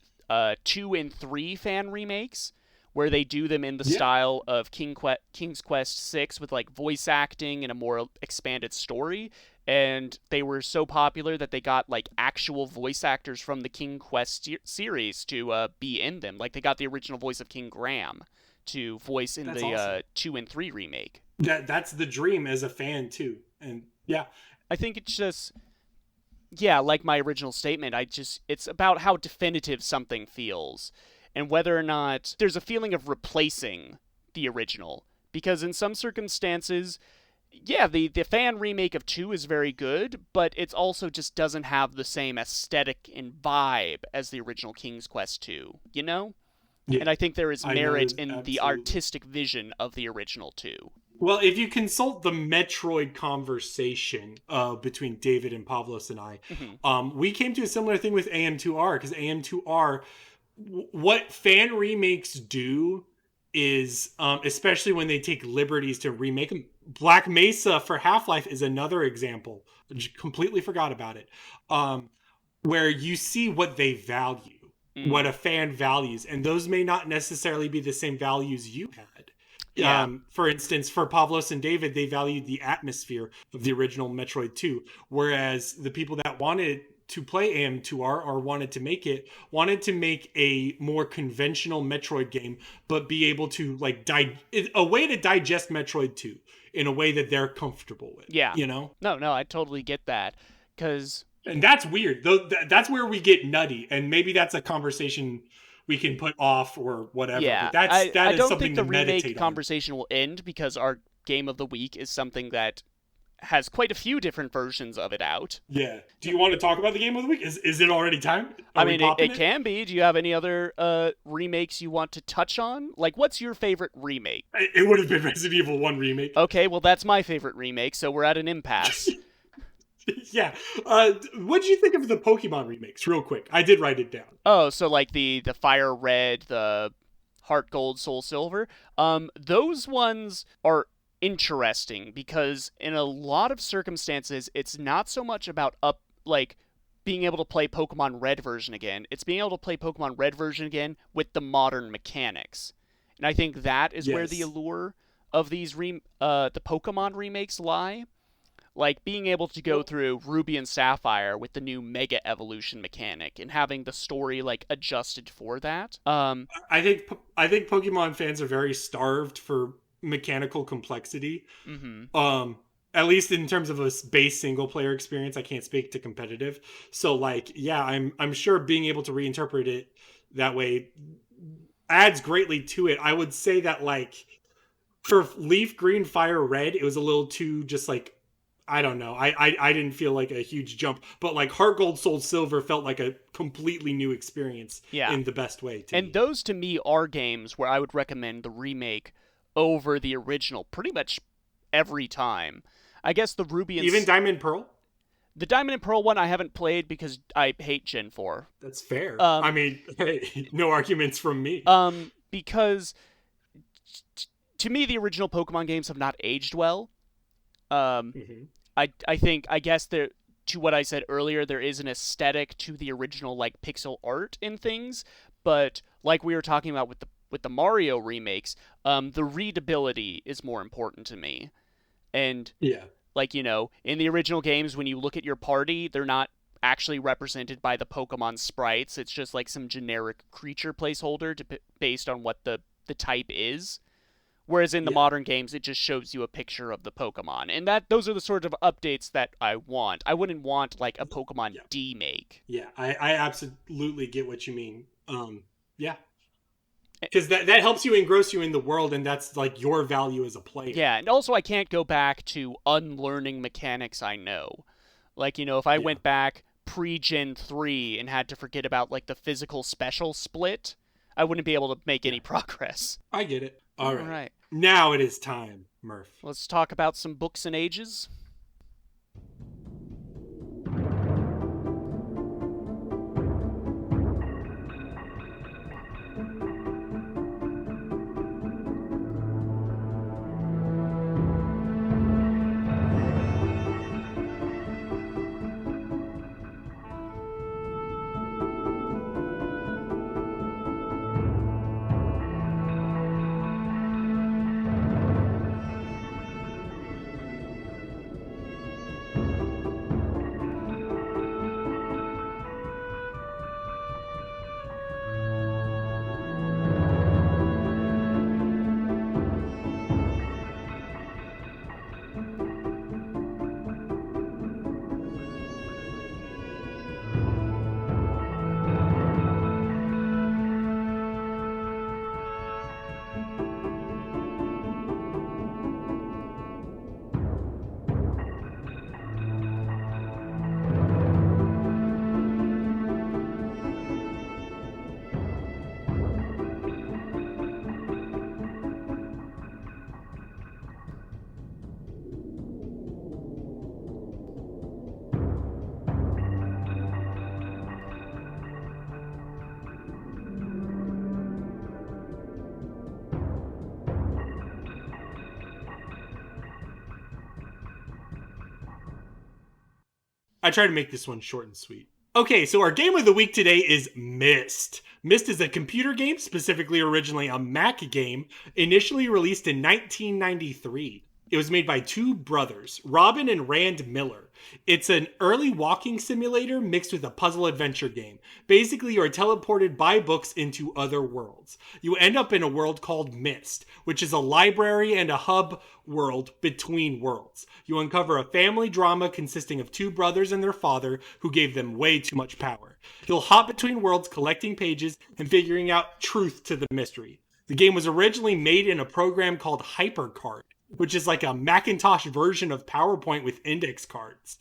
2 and 3 fan remakes, where they do them in the style of King's Quest 6 with voice acting and a more expanded story. and they were so popular that they got like actual voice actors from the King Quest series to be in them. Like they got the original voice of King Graham to voice in That's the awesome. 2 and 3 remake. That's the dream as a fan too. And yeah, I think it's just, yeah, like my original statement, it's about how definitive something feels and whether or not there's a feeling of replacing the original. Because in some circumstances, yeah, the fan remake of 2 is very good, but it also just doesn't have the same aesthetic and vibe as the original King's Quest 2, you know? yeah. And I think there is merit in the absolutely. artistic vision of the original 2. Well, if you consult the Metroid conversation between David and Pavlos and I, we came to a similar thing with AM2R, because AM2R, what fan remakes do is, especially when they take liberties to remake them, Black Mesa for Half-Life is another example. I just completely forgot about it. Where you see what they value, what a fan values, and those may not necessarily be the same values you had. Yeah. For instance, for Pavlos and David, they valued the atmosphere of the original Metroid 2, whereas the people that wanted to play AM2R or wanted to make a more conventional Metroid game, but be able to like a way to digest Metroid 2 in a way that they're comfortable with. Yeah. You know? No, I totally get that. And that's weird. That's where we get nutty, and maybe that's a conversation we can put off or whatever. Yeah, but I don't something think the to meditate remake on. conversation will end because our game of the week is something that has quite a few different versions of it out. Yeah. Do you want to talk about the game of the week? Is it already time? I mean, it can be. Do you have any other remakes you want to touch on? Like, what's your favorite remake? It would have been Resident Evil 1 remake. Okay, well, that's my favorite remake, so we're at an impasse. Yeah. What did you think of the Pokemon remakes? Real quick. I did write it down. Oh, so like the Fire Red, the Heart Gold, Soul Silver. Those ones are interesting because in a lot of circumstances, it's not so much about being able to play Pokemon Red version again. It's being able to play Pokemon Red version again with the modern mechanics. And I think that is where the allure of these the Pokemon remakes lie. Like being able to go through Ruby and Sapphire with the new Mega Evolution mechanic and having the story like adjusted for that. I think Pokemon fans are very starved for mechanical complexity. At least in terms of a base single player experience. I can't speak to competitive. So like, yeah, I'm sure being able to reinterpret it that way adds greatly to it. I would say that like for Leaf Green, Fire Red, it was a little too just like, I don't know. I didn't feel like a huge jump, but like Heart Gold, Soul Silver felt like a completely new experience in the best way. Those to me are games where I would recommend the remake over the original pretty much every time. I guess the Ruby and even Diamond Pearl? The Diamond and Pearl one I haven't played because I hate Gen 4. That's fair. I mean, hey, no arguments from me. Because to me the original Pokemon games have not aged well. I guess there, to what I said earlier, there is an aesthetic to the original like pixel art in things, but like we were talking about with the Mario remakes, the readability is more important to me. And like, you know, in the original games, when you look at your party, they're not actually represented by the Pokemon sprites. It's just like some generic creature placeholder based on what the type is. Whereas in the modern games, it just shows you a picture of the Pokemon. And those are the sort of updates that I want. I wouldn't want, like, a Pokemon demake. Yeah, I absolutely get what you mean. Yeah. Because that helps you engross you in the world, and that's, like, your value as a player. Yeah, and also I can't go back to unlearning mechanics I know. Like, you know, if I went back pre-Gen 3 and had to forget about, like, the physical special split, I wouldn't be able to make any progress. I get it. All right. Now it is time, Murph. Let's talk about some books and ages. I try to make this one short and sweet. Okay, so our game of the week today is Myst. Myst is a computer game, specifically originally a Mac game, initially released in 1993. It was made by two brothers, Robin and Rand Miller. It's an early walking simulator mixed with a puzzle adventure game. Basically, you are teleported by books into other worlds. You end up in a world called Myst, which is a library and a hub world between worlds. You uncover a family drama consisting of two brothers and their father who gave them way too much power. You'll hop between worlds collecting pages and figuring out truth to the mystery. The game was originally made in a program called HyperCard, which is like a Macintosh version of PowerPoint with index cards.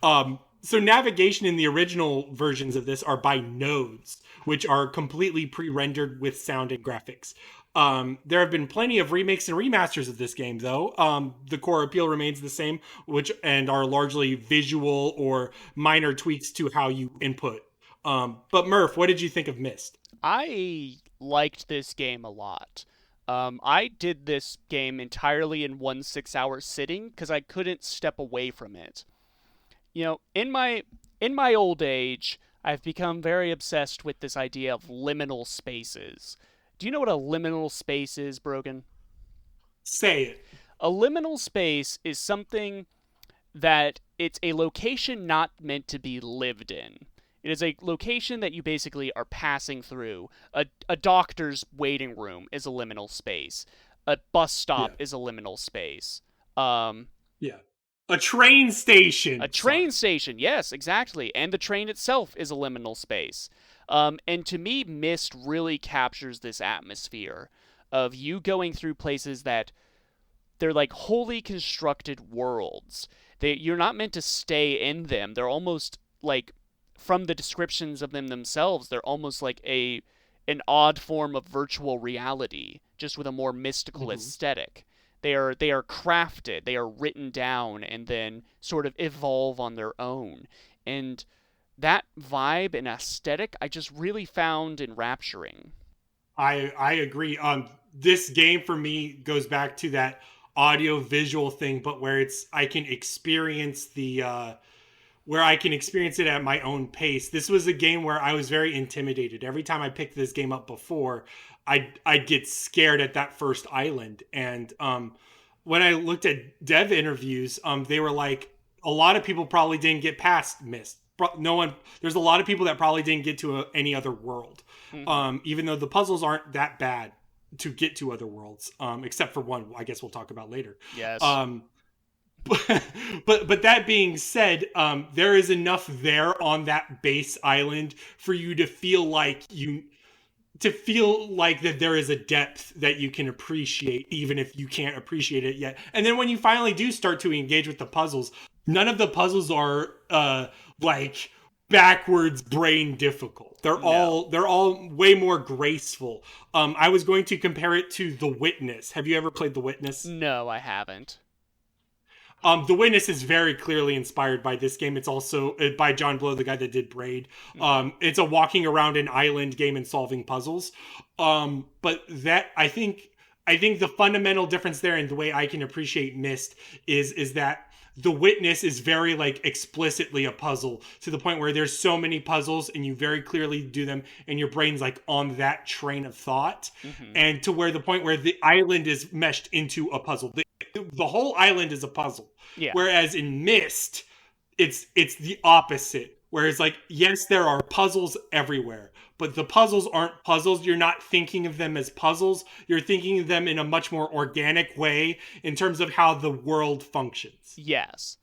So navigation in the original versions of this are by nodes, which are completely pre-rendered with sound and graphics. There have been plenty of remakes and remasters of this game, though. The core appeal remains the same, and are largely visual or minor tweaks to how you input. But Murph, what did you think of Myst? I liked this game a lot. I did this game entirely in one 6-hour sitting because I couldn't step away from it. You know, in my old age, I've become very obsessed with this idea of liminal spaces. Do you know what a liminal space is, Brogan? Say it. A liminal space is something that it's a location not meant to be lived in. It is a location that you basically are passing through. A doctor's waiting room is a liminal space. A bus stop is a liminal space. Yeah. A train station. A train station, yes, exactly. And the train itself is a liminal space. And to me, Myst really captures this atmosphere of you going through places that they're like wholly constructed worlds. You're not meant to stay in them. They're almost like, from the descriptions of them themselves, they're almost like an odd form of virtual reality, just with a more mystical aesthetic. They are crafted, they are written down, and then sort of evolve on their own. And that vibe and aesthetic I just really found enrapturing. I agree. This game for me goes back to that audio visual thing, but where I can experience it at my own pace. This was a game where I was very intimidated. Every time I picked this game up before, I'd get scared at that first island. And when I looked at dev interviews, they were like, a lot of people probably didn't get past Myst. There's a lot of people that probably didn't get to any other world. Even though the puzzles aren't that bad to get to other worlds, except for one I guess we'll talk about later. Yes. But that being said, there is enough there on that base island for you to feel like that there is a depth that you can appreciate, even if you can't appreciate it yet. And then when you finally do start to engage with the puzzles, none of the puzzles are like backwards brain difficult. They're all way more graceful. I was going to compare it to The Witness. Have you ever played The Witness? No, I haven't. The Witness is very clearly inspired by this game. It's also by John Blow, the guy that did Braid. It's a walking around an island game and solving puzzles. But that I think the fundamental difference there, and the way I can appreciate Myst is that The Witness is very like explicitly a puzzle, to the point where there's so many puzzles and you very clearly do them and your brain's like on that train of thought, and to where the point where the island is meshed into a puzzle. The whole island is a puzzle. Yeah. Whereas in Myst, it's the opposite. Whereas like, yes, there are puzzles everywhere, but the puzzles aren't puzzles. You're not thinking of them as puzzles. You're thinking of them in a much more organic way in terms of how the world functions. Yes.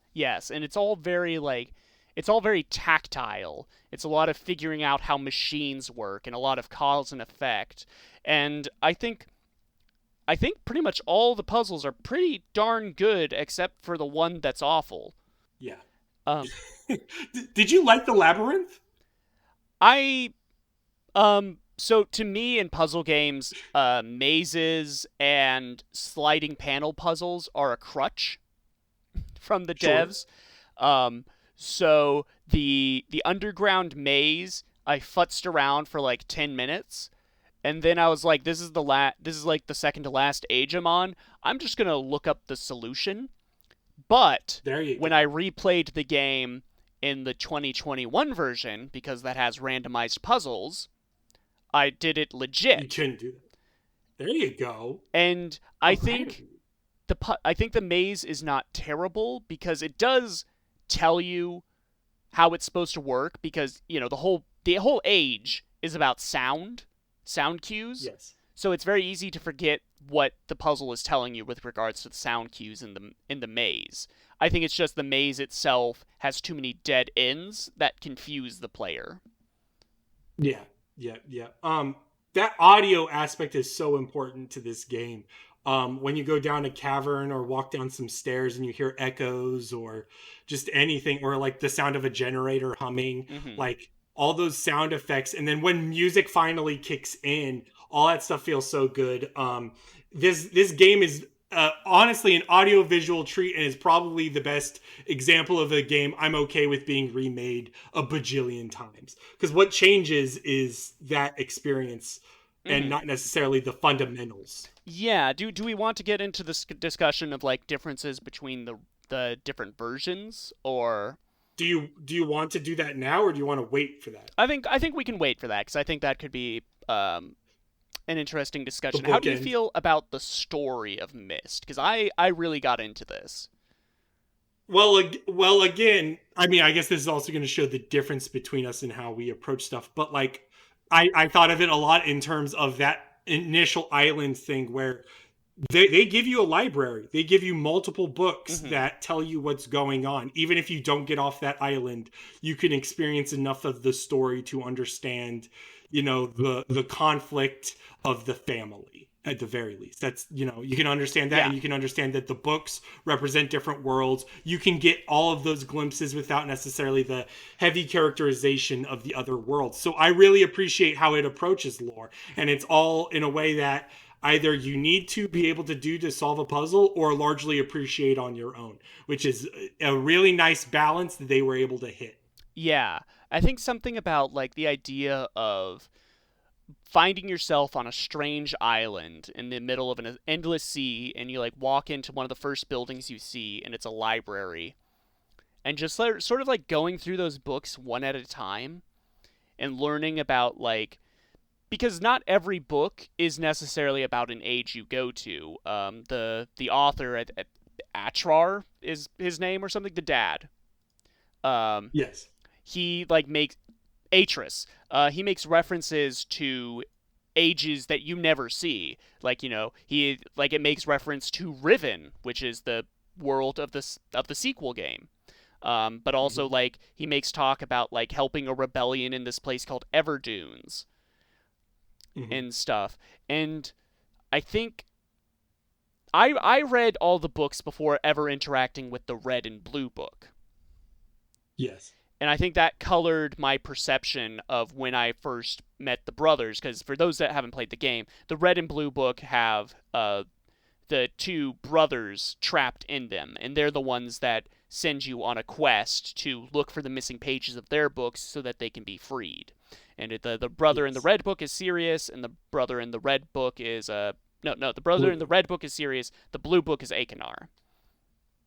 And it's all very tactile. It's a lot of figuring out how machines work and a lot of cause and effect. And I think pretty much all the puzzles are pretty darn good, except for the one that's awful. Yeah. Did you like the labyrinth? So to me in puzzle games, mazes and sliding panel puzzles are a crutch from the devs. So the underground maze, I futzed around for like 10 minutes. And then I was like, this is like the second to last age I'm on. I'm just going to look up the solution. But when I replayed the game, In the 2021 version, because that has randomized puzzles, I did it legit. You couldn't do that. There you go. And I think the maze is not terrible because it does tell you how it's supposed to work, because the whole age is about sound cues. Yes. So it's very easy to forget what the puzzle is telling you with regards to the sound cues in the maze. I think it's just the maze itself has too many dead ends that confuse the player. Yeah. That audio aspect is so important to this game. When you go down a cavern or walk down some stairs and you hear echoes or just anything, or like the sound of a generator humming, like all those sound effects, and then when music finally kicks in, all that stuff feels so good. This game is honestly an audio-visual treat, and is probably the best example of a game I'm okay with being remade a bajillion times. Because what changes is that experience and not necessarily the fundamentals. Yeah, do we want to get into this discussion of like differences between the different versions, or do you want to do that now, or do you want to wait for that? I think we can wait for that, because I think that could be an interesting discussion. How do you feel about the story of Myst? Because I really got into this. Well, again, I mean, I guess this is also going to show the difference between us and how we approach stuff. But like, I thought of it a lot in terms of that initial island thing where they give you a library. They give you multiple books that tell you what's going on. Even if you don't get off that island, you can experience enough of the story to understand, the conflict of the family at the very least. That's, you can understand that, and you can understand that the books represent different worlds. You can get all of those glimpses without necessarily the heavy characterization of the other worlds. So I really appreciate how it approaches lore, and it's all in a way that either you need to be able to do to solve a puzzle or largely appreciate on your own, which is a really nice balance that they were able to hit. Yeah, I think something about like the idea of finding yourself on a strange island in the middle of an endless sea, and you like walk into one of the first buildings you see, and it's a library, and just sort of like going through those books one at a time and learning about like, because not every book is necessarily about an age you go to. The author at Atrar is his name or something, the dad. Yes. He like makes Atris. He makes references to ages that you never see. Like, it makes reference to Riven, which is the world of the sequel game. But also like he makes talk about like helping a rebellion in this place called Everdunes and stuff. And I think I read all the books before ever interacting with the red and blue book. Yes. And I think that colored my perception of when I first met the brothers, because for those that haven't played the game, the red and blue book have the two brothers trapped in them, and they're the ones that send you on a quest to look for the missing pages of their books so that they can be freed. And the brother in the red book is Sirius, and the brother in the red book is the brother in the red book is Sirius, the blue book is Achenar.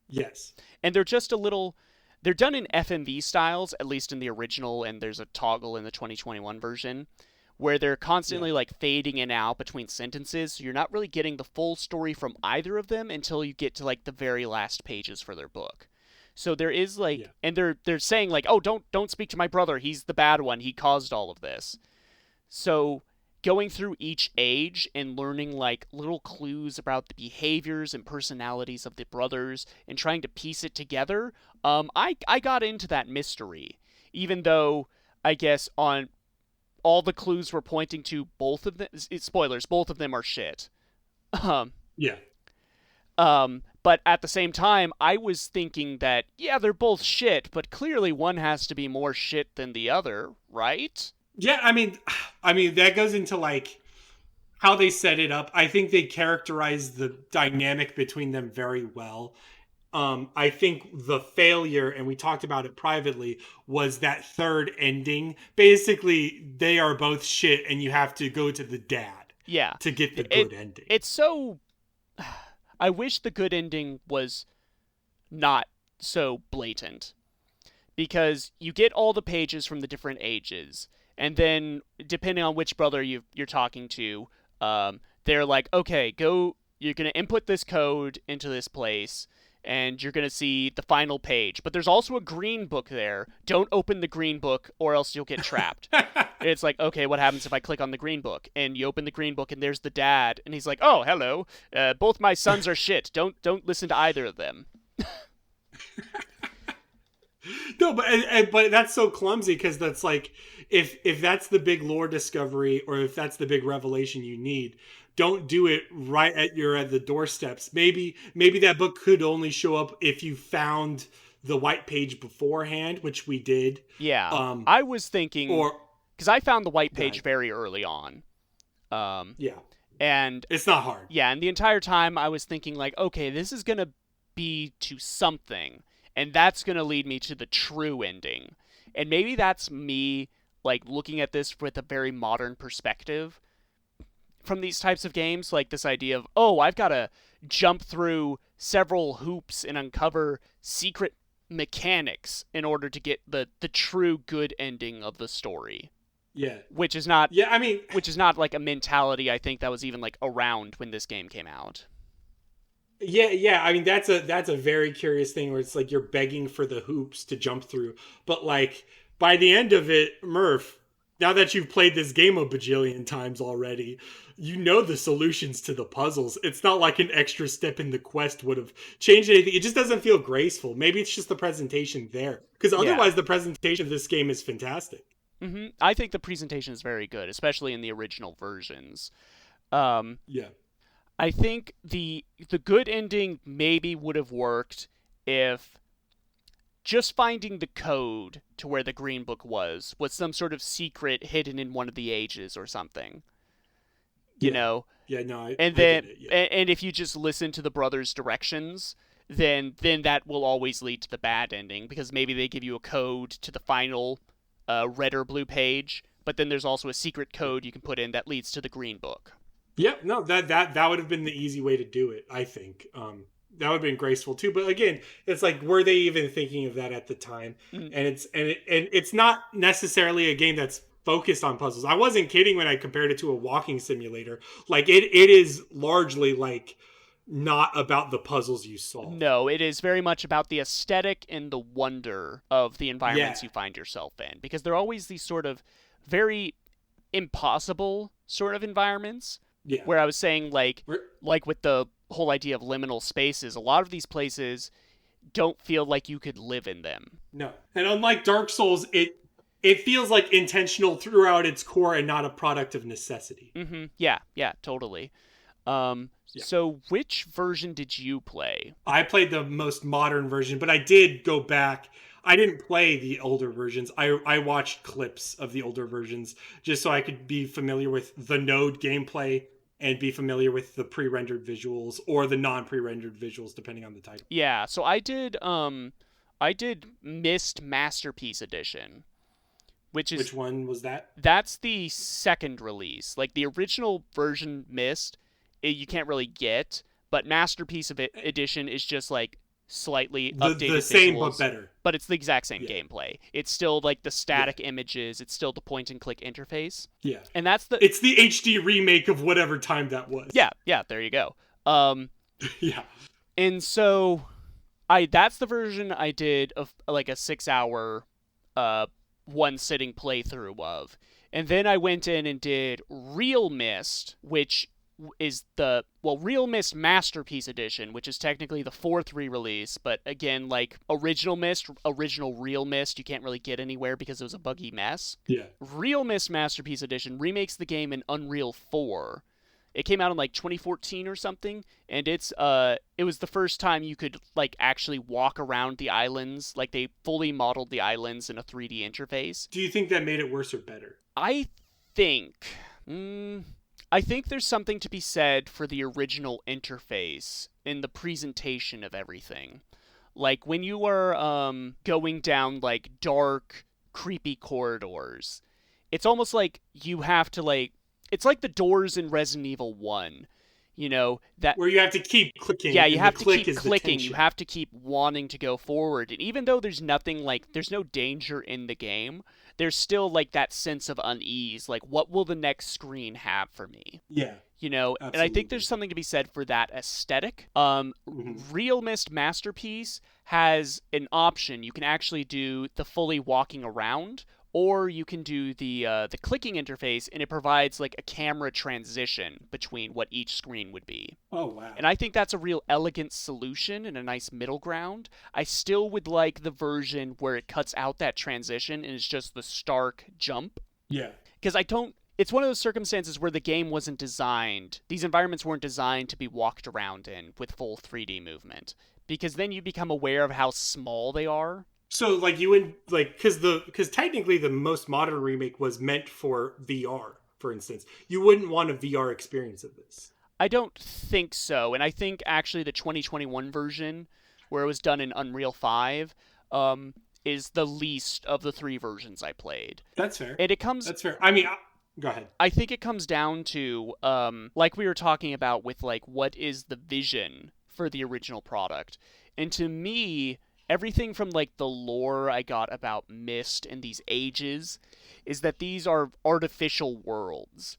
Yes. And they're just a little... They're done in FMV styles, at least in the original, and there's a toggle in the 2021 version, where they're constantly like fading in and out between sentences, so you're not really getting the full story from either of them until you get to like the very last pages for their book. So there is like, and they're saying like, oh, don't speak to my brother, he's the bad one, he caused all of this. So going through each age and learning like little clues about the behaviors and personalities of the brothers and trying to piece it together, I got into that mystery, even though I guess on all the clues were pointing to both of them. Spoilers, both of them are shit. Yeah. But at the same time, I was thinking that, yeah, they're both shit, but clearly one has to be more shit than the other, right? Yeah, I mean that goes into like how they set it up. I think they characterize the dynamic between them very well. I think the failure, and we talked about it privately, was that third ending. Basically, they are both shit, and you have to go to the dad to get the good ending. It's so... I wish the good ending was not so blatant. because you get all the pages from the different ages, and then depending on which brother you're talking to, they're like, okay, go. You're gonna input this code into this place, and you're gonna see the final page. But there's also a green book there. Don't open the green book, or else you'll get trapped. And it's like, okay, what happens if I click on the green book? And you open the green book, and there's the dad, and he's like, oh, hello. Both my sons are shit. Don't listen to either of them. No, but that's so clumsy, because that's like, if that's the big lore discovery, or if that's the big revelation you need, don't do it right at the doorsteps. Maybe that book could only show up if you found the white page beforehand, which we did. Yeah, I was thinking, because I found the white page very early on. Yeah, and it's not hard. Yeah, and the entire time I was thinking like, okay, this is gonna be to something. And that's going to lead me to the true ending. And maybe that's me, like, looking at this with a very modern perspective from these types of games. Like, this idea of, oh, I've got to jump through several hoops and uncover secret mechanics in order to get the true good ending of the story. Yeah. Which is not... Yeah, I mean... Which is not, like, a mentality I think that was even, like, around when this game came out. Yeah. I mean, that's a very curious thing, where it's like you're begging for the hoops to jump through. But like, by the end of it, Murph, now that you've played this game a bajillion times already, you know the solutions to the puzzles. It's not like an extra step in the quest would have changed anything. It just doesn't feel graceful. Maybe it's just the presentation there, because otherwise the presentation of this game is fantastic. Mm-hmm. I think the presentation is very good, especially in the original versions. Yeah. I think the good ending maybe would have worked if just finding the code to where the green book was some sort of secret hidden in one of the ages or something. You know? Yeah, no, and if you just listen to the brothers' directions, then that will always lead to the bad ending, because maybe they give you a code to the final red or blue page, but then there's also a secret code you can put in that leads to the green book. Yeah, no, that would have been the easy way to do it, I think. That would have been graceful too. But again, it's like, were they even thinking of that at the time? Mm. And it's not necessarily a game that's focused on puzzles. I wasn't kidding when I compared it to a walking simulator. Like, it is largely like not about the puzzles you solve. No, it is very much about the aesthetic and the wonder of the environments you find yourself in, because they're always these sort of very impossible sort of environments. Yeah. Where I was saying, like with the whole idea of liminal spaces, a lot of these places don't feel like you could live in them. No. And unlike Dark Souls, it feels like intentional throughout its core and not a product of necessity. Mm-hmm. Yeah, totally. So which version did you play? I played the most modern version, but I did go back. I didn't play the older versions. I watched clips of the older versions just so I could be familiar with the node gameplay and be familiar with the pre-rendered visuals or the non-pre-rendered visuals, depending on the title. Yeah, so I did Myst Masterpiece Edition, which one was that? That's the second release. Like, the original version Myst, you can't really get, but Masterpiece Edition is just like slightly updated the same visuals, but better. But it's the exact same gameplay. It's still like the static images. It's still the point and click interface. Yeah, and it's the HD remake of whatever time that was. Yeah. There you go. Yeah, and so that's the version I did of like a 6-hour, one sitting playthrough of, and then I went in and did Real Myst, which is Real Myst Masterpiece Edition, which is technically the 4th re-release, but again, like original Real Myst, you can't really get anywhere because it was a buggy mess. Yeah. Real Myst Masterpiece Edition remakes the game in Unreal 4. It came out in like 2014 or something, and it was the first time you could like actually walk around the islands. Like, they fully modeled the islands in a 3D interface. Do you think that made it worse or better? I think there's something to be said for the original interface in the presentation of everything. Like, when you are going down like dark, creepy corridors, it's almost like you have to like, it's like the doors in Resident Evil 1. You know, that where you have to keep clicking. yeah, you and have the to click keep is the clicking. You tension. have to keep wanting to go forward. And even though there's nothing like there's no danger in the game, there's still like that sense of unease. Like, what will the next screen have for me? Yeah, You know, and I think there's absolutely. something to be said for that aesthetic. Hmm. Real Myst Masterpiece has an option. You can actually do the fully walking around, or you can do the clicking interface, and it provides like a camera transition between what each screen would be. Oh wow. And I think that's a real elegant solution and a nice middle ground. I still would like the version where it cuts out that transition and it's just the stark jump. Yeah. Because I don't. It's one of those circumstances where the game wasn't designed, these environments weren't designed to be walked around in with full 3D movement. Because then you become aware of how small they are. So like you would like because technically the most modern remake was meant for VR, for instance. You wouldn't want a VR experience of this. I don't think so. And I think actually the 2021 version, where it was done in Unreal 5, is the least of the three versions I played. That's fair. And it comes That's fair. I mean, go ahead. I think it comes down to like we were talking about with like what is the vision for the original product. And to me, everything from like the lore I got about Myst and these ages is that these are artificial worlds.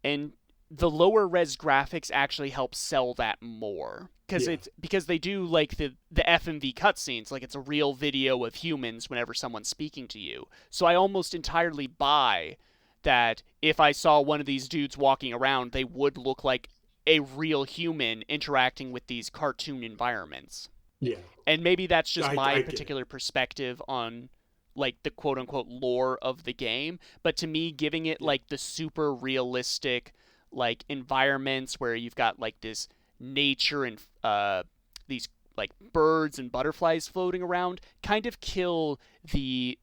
And the lower res graphics actually help sell that more because Yeah. it's because they do like the FMV cutscenes, like it's a real video of humans whenever someone's speaking to you. So I almost entirely buy that if I saw one of these dudes walking around, they would look like a real human interacting with these cartoon environments. Yeah. And maybe that's just my I get it. particular perspective on like the quote unquote lore of the game, but to me giving it Yeah. like the super realistic like environments where you've got like this nature and these like birds and butterflies floating around kind of kill the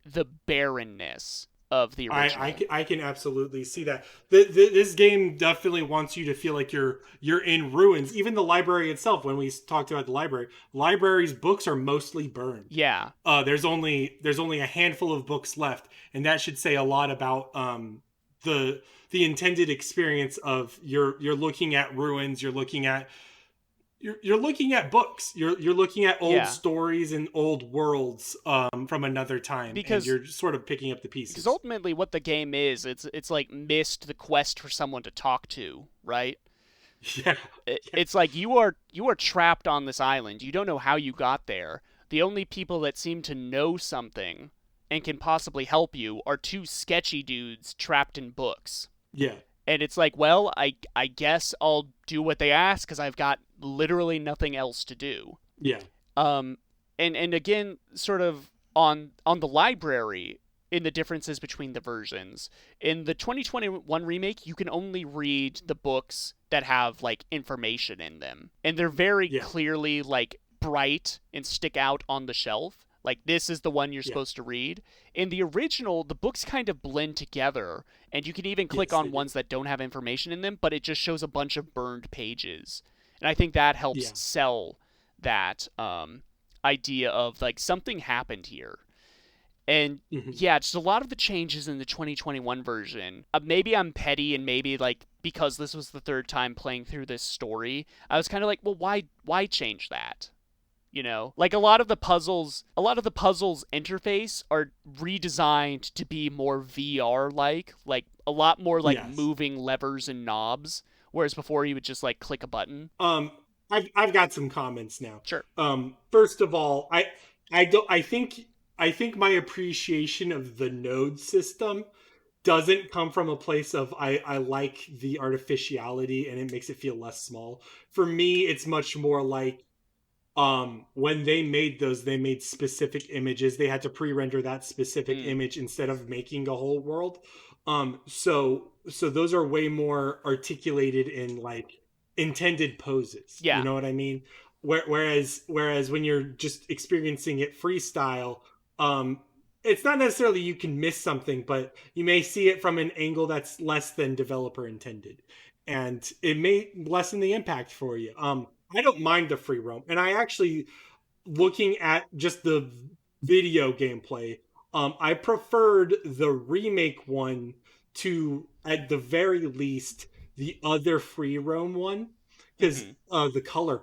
barrenness of the original. I can absolutely see that. This game definitely wants you to feel like you're in ruins. Even the library itself. When we talked about the library, libraries' books are mostly burned. Yeah. There's only a handful of books left, and that should say a lot about the intended experience of you're looking at ruins. You're looking at books. You're looking at old Yeah. stories and old worlds from another time, and Because you're sort of picking up the because pieces. ultimately what the game is, it's like Myst the quest for someone to talk to, right? Yeah, It's like you are trapped on this island. You don't know how you got there. The only people that seem to know something and can possibly help you are two sketchy dudes trapped in books. yeah, And it's like, well, I guess I'll do what they ask because I've got literally nothing else to do. yeah, Um, and again, sort of on the library in the differences between the versions. In the 2021 remake, you can only read the books that have like information in them, and they're very yeah, clearly like bright and stick out on the shelf. Like this is the one you're yeah. supposed to read. In the original, the books kind of blend together, and you can even click Yes, they on do. ones that don't have information in them, but it just shows a bunch of burned pages. And I think that Yeah, helps sell that idea of like something happened here. And hmm yeah, just a lot of the changes in the 2021 version. Maybe I'm petty, and maybe like because this was the third time playing through this story, I was kind of like, well, why change that? You know, like a lot of the puzzles interface are redesigned to be more VR like a lot more like yes. moving levers and knobs, whereas before you would just like click a button. Um, I've got some comments now. Sure. First of all, I don't I think my appreciation of the node system doesn't come from a place of I like the artificiality and it makes it feel less small. For me, it's much more like when they made those, they made specific images. They had to pre-render that specific Mm. image instead of making a whole world. So those are way more articulated in like intended poses, you Yeah. know what I mean? Whereas when you're just experiencing it freestyle, um it's not necessarily you can miss something, but you may see it from an angle that's less than developer intended, and it may lessen the impact for you. I don't mind the free roam, and I actually, looking at just the video gameplay, I preferred the remake one to, at the very least, the other free roam one. because the color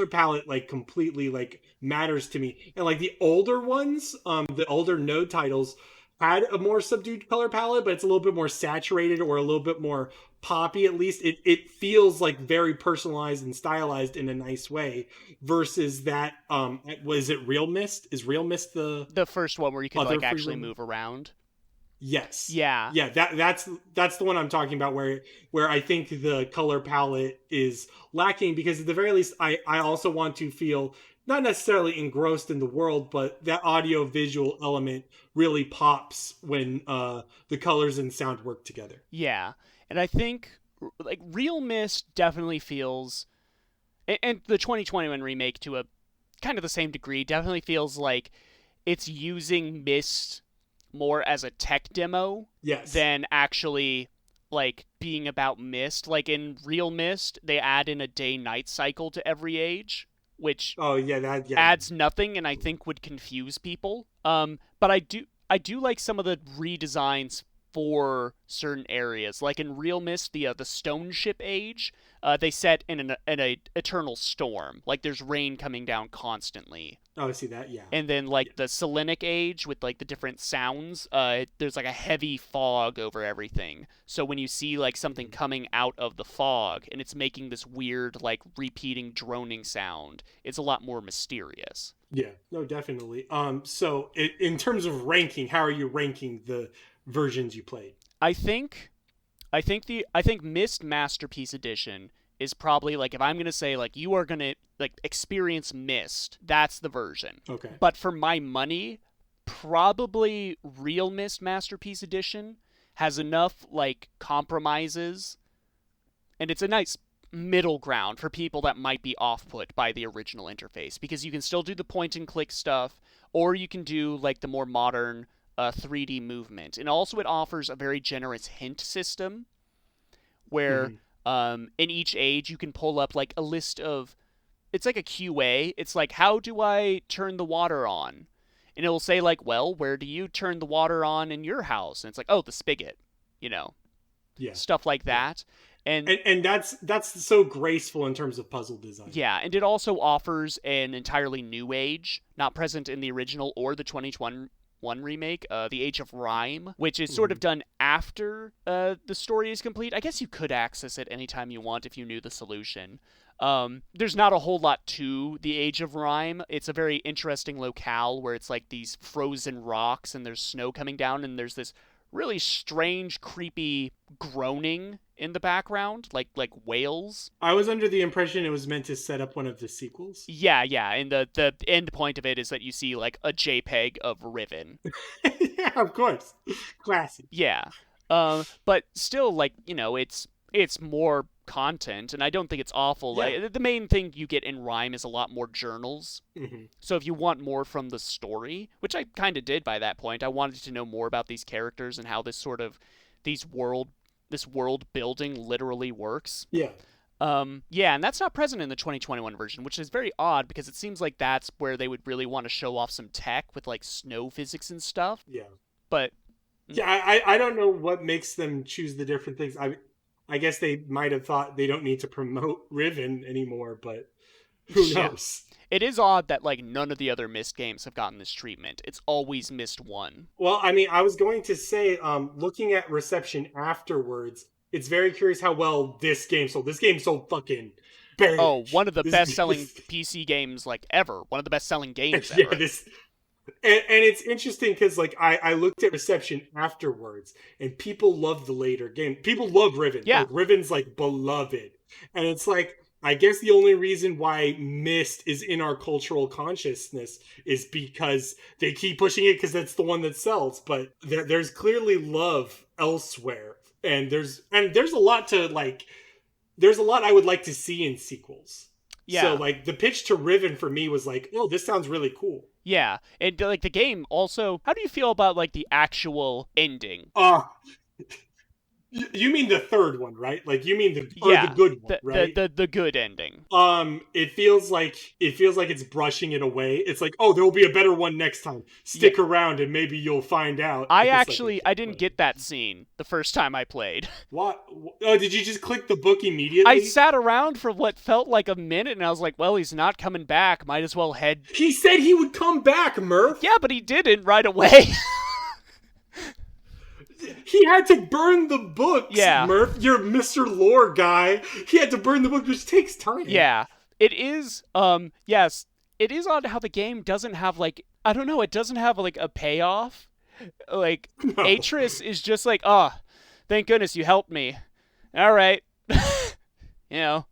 palette like completely like matters to me. And like the older ones, the older Node titles had a more subdued color palette, but it's a little bit more saturated or a little bit more poppy. At least it feels like very personalized and stylized in a nice way. Versus that, was it Real Mist? Is Real Mist the first one where you could like actually move around? Yes. Yeah. Yeah, that's the one I'm talking about where I think the color palette is lacking, because at the very least I also want to feel not necessarily engrossed in the world, but that audio visual element really pops when the colors and sound work together. Yeah. And I think like Real Mist definitely feels, and the 2021 remake to a kind of the same degree definitely feels like it's using Myst more as a tech demo than actually like being about Myst. Like in Real Myst, they add in a day-night cycle to every age, which adds nothing and I think would confuse people. But I do like some of the redesigns for certain areas. Like in Real Myst, the Stone Ship Age, they set in an eternal storm. Like there's rain coming down constantly. Oh, I see that, yeah. And then like the Selenic Age with like the different sounds, there's like a heavy fog over everything. So when you see like something coming out of the fog and it's making this weird like repeating droning sound, it's a lot more mysterious. Yeah, no, definitely. So in terms of ranking, how are you ranking the versions you played? I think Myst Masterpiece Edition is probably like, if I'm gonna say like you are gonna like experience Myst, that's the version. Okay. But for my money, probably Real Myst Masterpiece Edition has enough like compromises, and it's a nice middle ground for people that might be off-put by the original interface, because you can still do the point and click stuff, or you can do like the more modern 3D movement. And also it offers a very generous hint system where in each age you can pull up like a list of, it's like a QA. It's like, how do I turn the water on? And it will say like, well, where do you turn the water on in your house? And it's like, oh, the spigot, stuff like that. And that's so graceful in terms of puzzle design. Yeah, and it also offers an entirely new age, not present in the original or the 2021 remake, the Age of Rhyme, which is sort of done after the story is complete. I guess you could access it anytime you want if you knew the solution. There's not a whole lot to the Age of Rhyme. It's a very interesting locale where it's like these frozen rocks and there's snow coming down and there's this really strange, creepy groaning in the background, like whales. I was under the impression it was meant to set up one of the sequels. Yeah, and the end point of it is that you see like a JPEG of Riven. Yeah, of course. Classic. Yeah. But still, like, it's more content, and I don't think it's awful. Yeah. Like, the main thing you get in Rhyme is a lot more journals. So if you want more from the story, which I kind of did by that point, I wanted to know more about these characters and how this world building literally works. Yeah. And that's not present in the 2021 version, which is very odd because it seems like that's where they would really want to show off some tech with like snow physics and stuff. Yeah. But yeah, I don't know what makes them choose the different things. I guess they might have thought they don't need to promote Riven anymore, but who knows? It is odd that like none of the other Myst games have gotten this treatment. It's always Myst 1. Well, I mean, I was going to say, looking at reception afterwards, it's very curious how well this game sold. This game sold fucking bad. Oh, one of the best-selling PC games like ever. One of the best-selling games ever. Yeah, and it's interesting because like I looked at reception afterwards, and people love the later game. People love Riven. Yeah, like, Riven's like beloved, and it's like, I guess the only reason why Myst is in our cultural consciousness is because they keep pushing it because that's the one that sells. But there's clearly love elsewhere, and there's a lot to like. There's a lot I would like to see in sequels. Yeah. So like the pitch to Riven for me was like, oh, this sounds really cool. Yeah, and like the game also. How do you feel about like the actual ending? You mean the third one, right? Like you mean the Yeah, good one, right? the good ending. It feels like it's brushing it away. It's like, oh, there will be a better one next time. Stick around and maybe you'll find out. I didn't get that scene the first time I played. What? Oh, did you just click the book immediately? I sat around for what felt like a minute, and I was like, well, he's not coming back. Might as well head. He said he would come back, Murph. Yeah, but he didn't right away. He had to burn the books, Yeah. Murph. You're Mr. Lore guy. He had to burn the book, which takes time. Yeah. It is, yes, it is odd how the game doesn't have, like, I don't know, it doesn't have, like, a payoff. Like, No. Atris is just like, oh, thank goodness you helped me. All right. You know,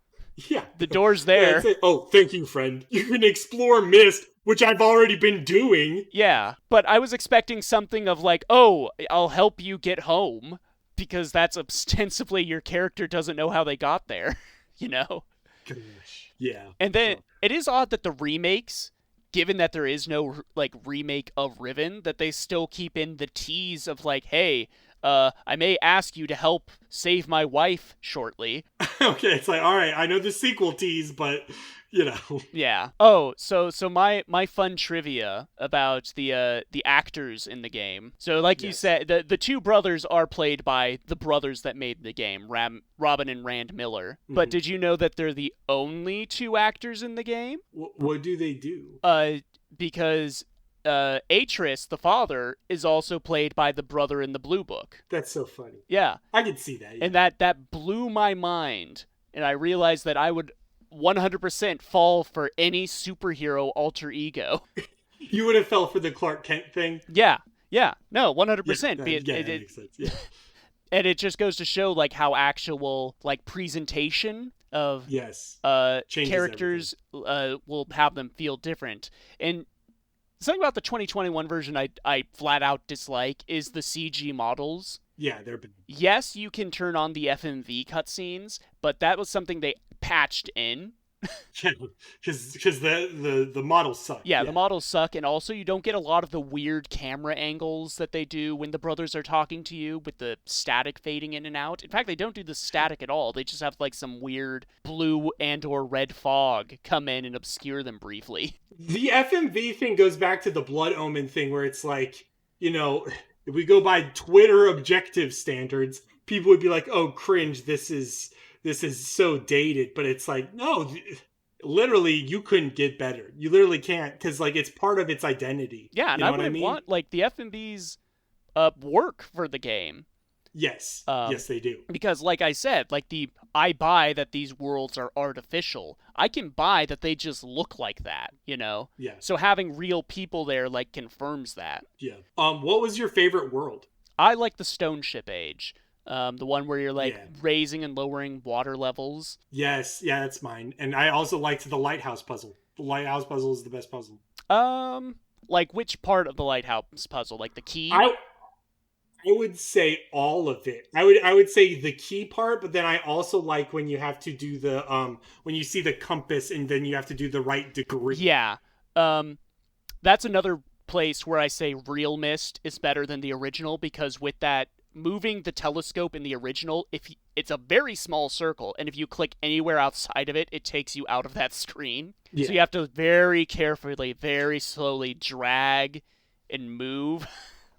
Yeah. the door's there. Yeah, oh, thank you, friend. You can explore Myst, which I've already been doing. Yeah, but I was expecting something of like, oh, I'll help you get home, because that's ostensibly your character doesn't know how they got there, you know? Gosh. Yeah. And then it is odd that the remakes, given that there is no like remake of Riven, that they still keep in the tease of like, hey, I may ask you to help save my wife shortly. Okay, it's like, all right, I know the sequel tease, but you know. Yeah. Oh, so my fun trivia about the actors in the game. So like you said, the two brothers are played by the brothers that made the game, Robin and Rand Miller. But did you know that they're the only two actors in the game? What do they do? Because Atris, the father, is also played by the brother in the Blue Book. That's so funny. Yeah. I could see that. Yeah. And that blew my mind. And I realized that I would 100% fall for any superhero alter ego. You would have fell for the Clark Kent thing? Yeah. No, 100%. That makes sense. Yeah. And it just goes to show like how actual like presentation of characters will have them feel different. And something about the 2021 version I flat out dislike is the CG models. Yeah, they're bad. Yes, you can turn on the FMV cutscenes, but that was something they patched in. Yeah, because the models suck. Yeah, the models suck, and also you don't get a lot of the weird camera angles that they do when the brothers are talking to you with the static fading in and out. In fact, they don't do the static at all. They just have like some weird blue and or red fog come in and obscure them briefly. The FMV thing goes back to the Blood Omen thing where it's like, you know, if we go by Twitter objective standards, people would be like, oh, cringe, this is so dated. But it's like, no, literally, you couldn't get better. You literally can't, because like it's part of its identity. Yeah, and you know I would want like the FMVs work for the game. Yes, yes, they do. Because, like I said, like I buy that these worlds are artificial. I can buy that they just look like that, you know? Yeah. So having real people there, like, confirms that. Yeah. What was your favorite world? I like the Stone Ship Age. The one where you're, like, raising and lowering water levels. Yes, yeah, that's mine. And I also liked the lighthouse puzzle. The lighthouse puzzle is the best puzzle. Like, which part of the lighthouse puzzle? Like, the key? I would say all of it. I would say the key part, but then I also like when you have to do the when you see the compass and then you have to do the right degree. Yeah. That's another place where I say real Myst is better than the original, because with that moving the telescope in the original, it's a very small circle, and if you click anywhere outside of it, it takes you out of that screen. Yeah. So you have to very carefully, very slowly drag and move.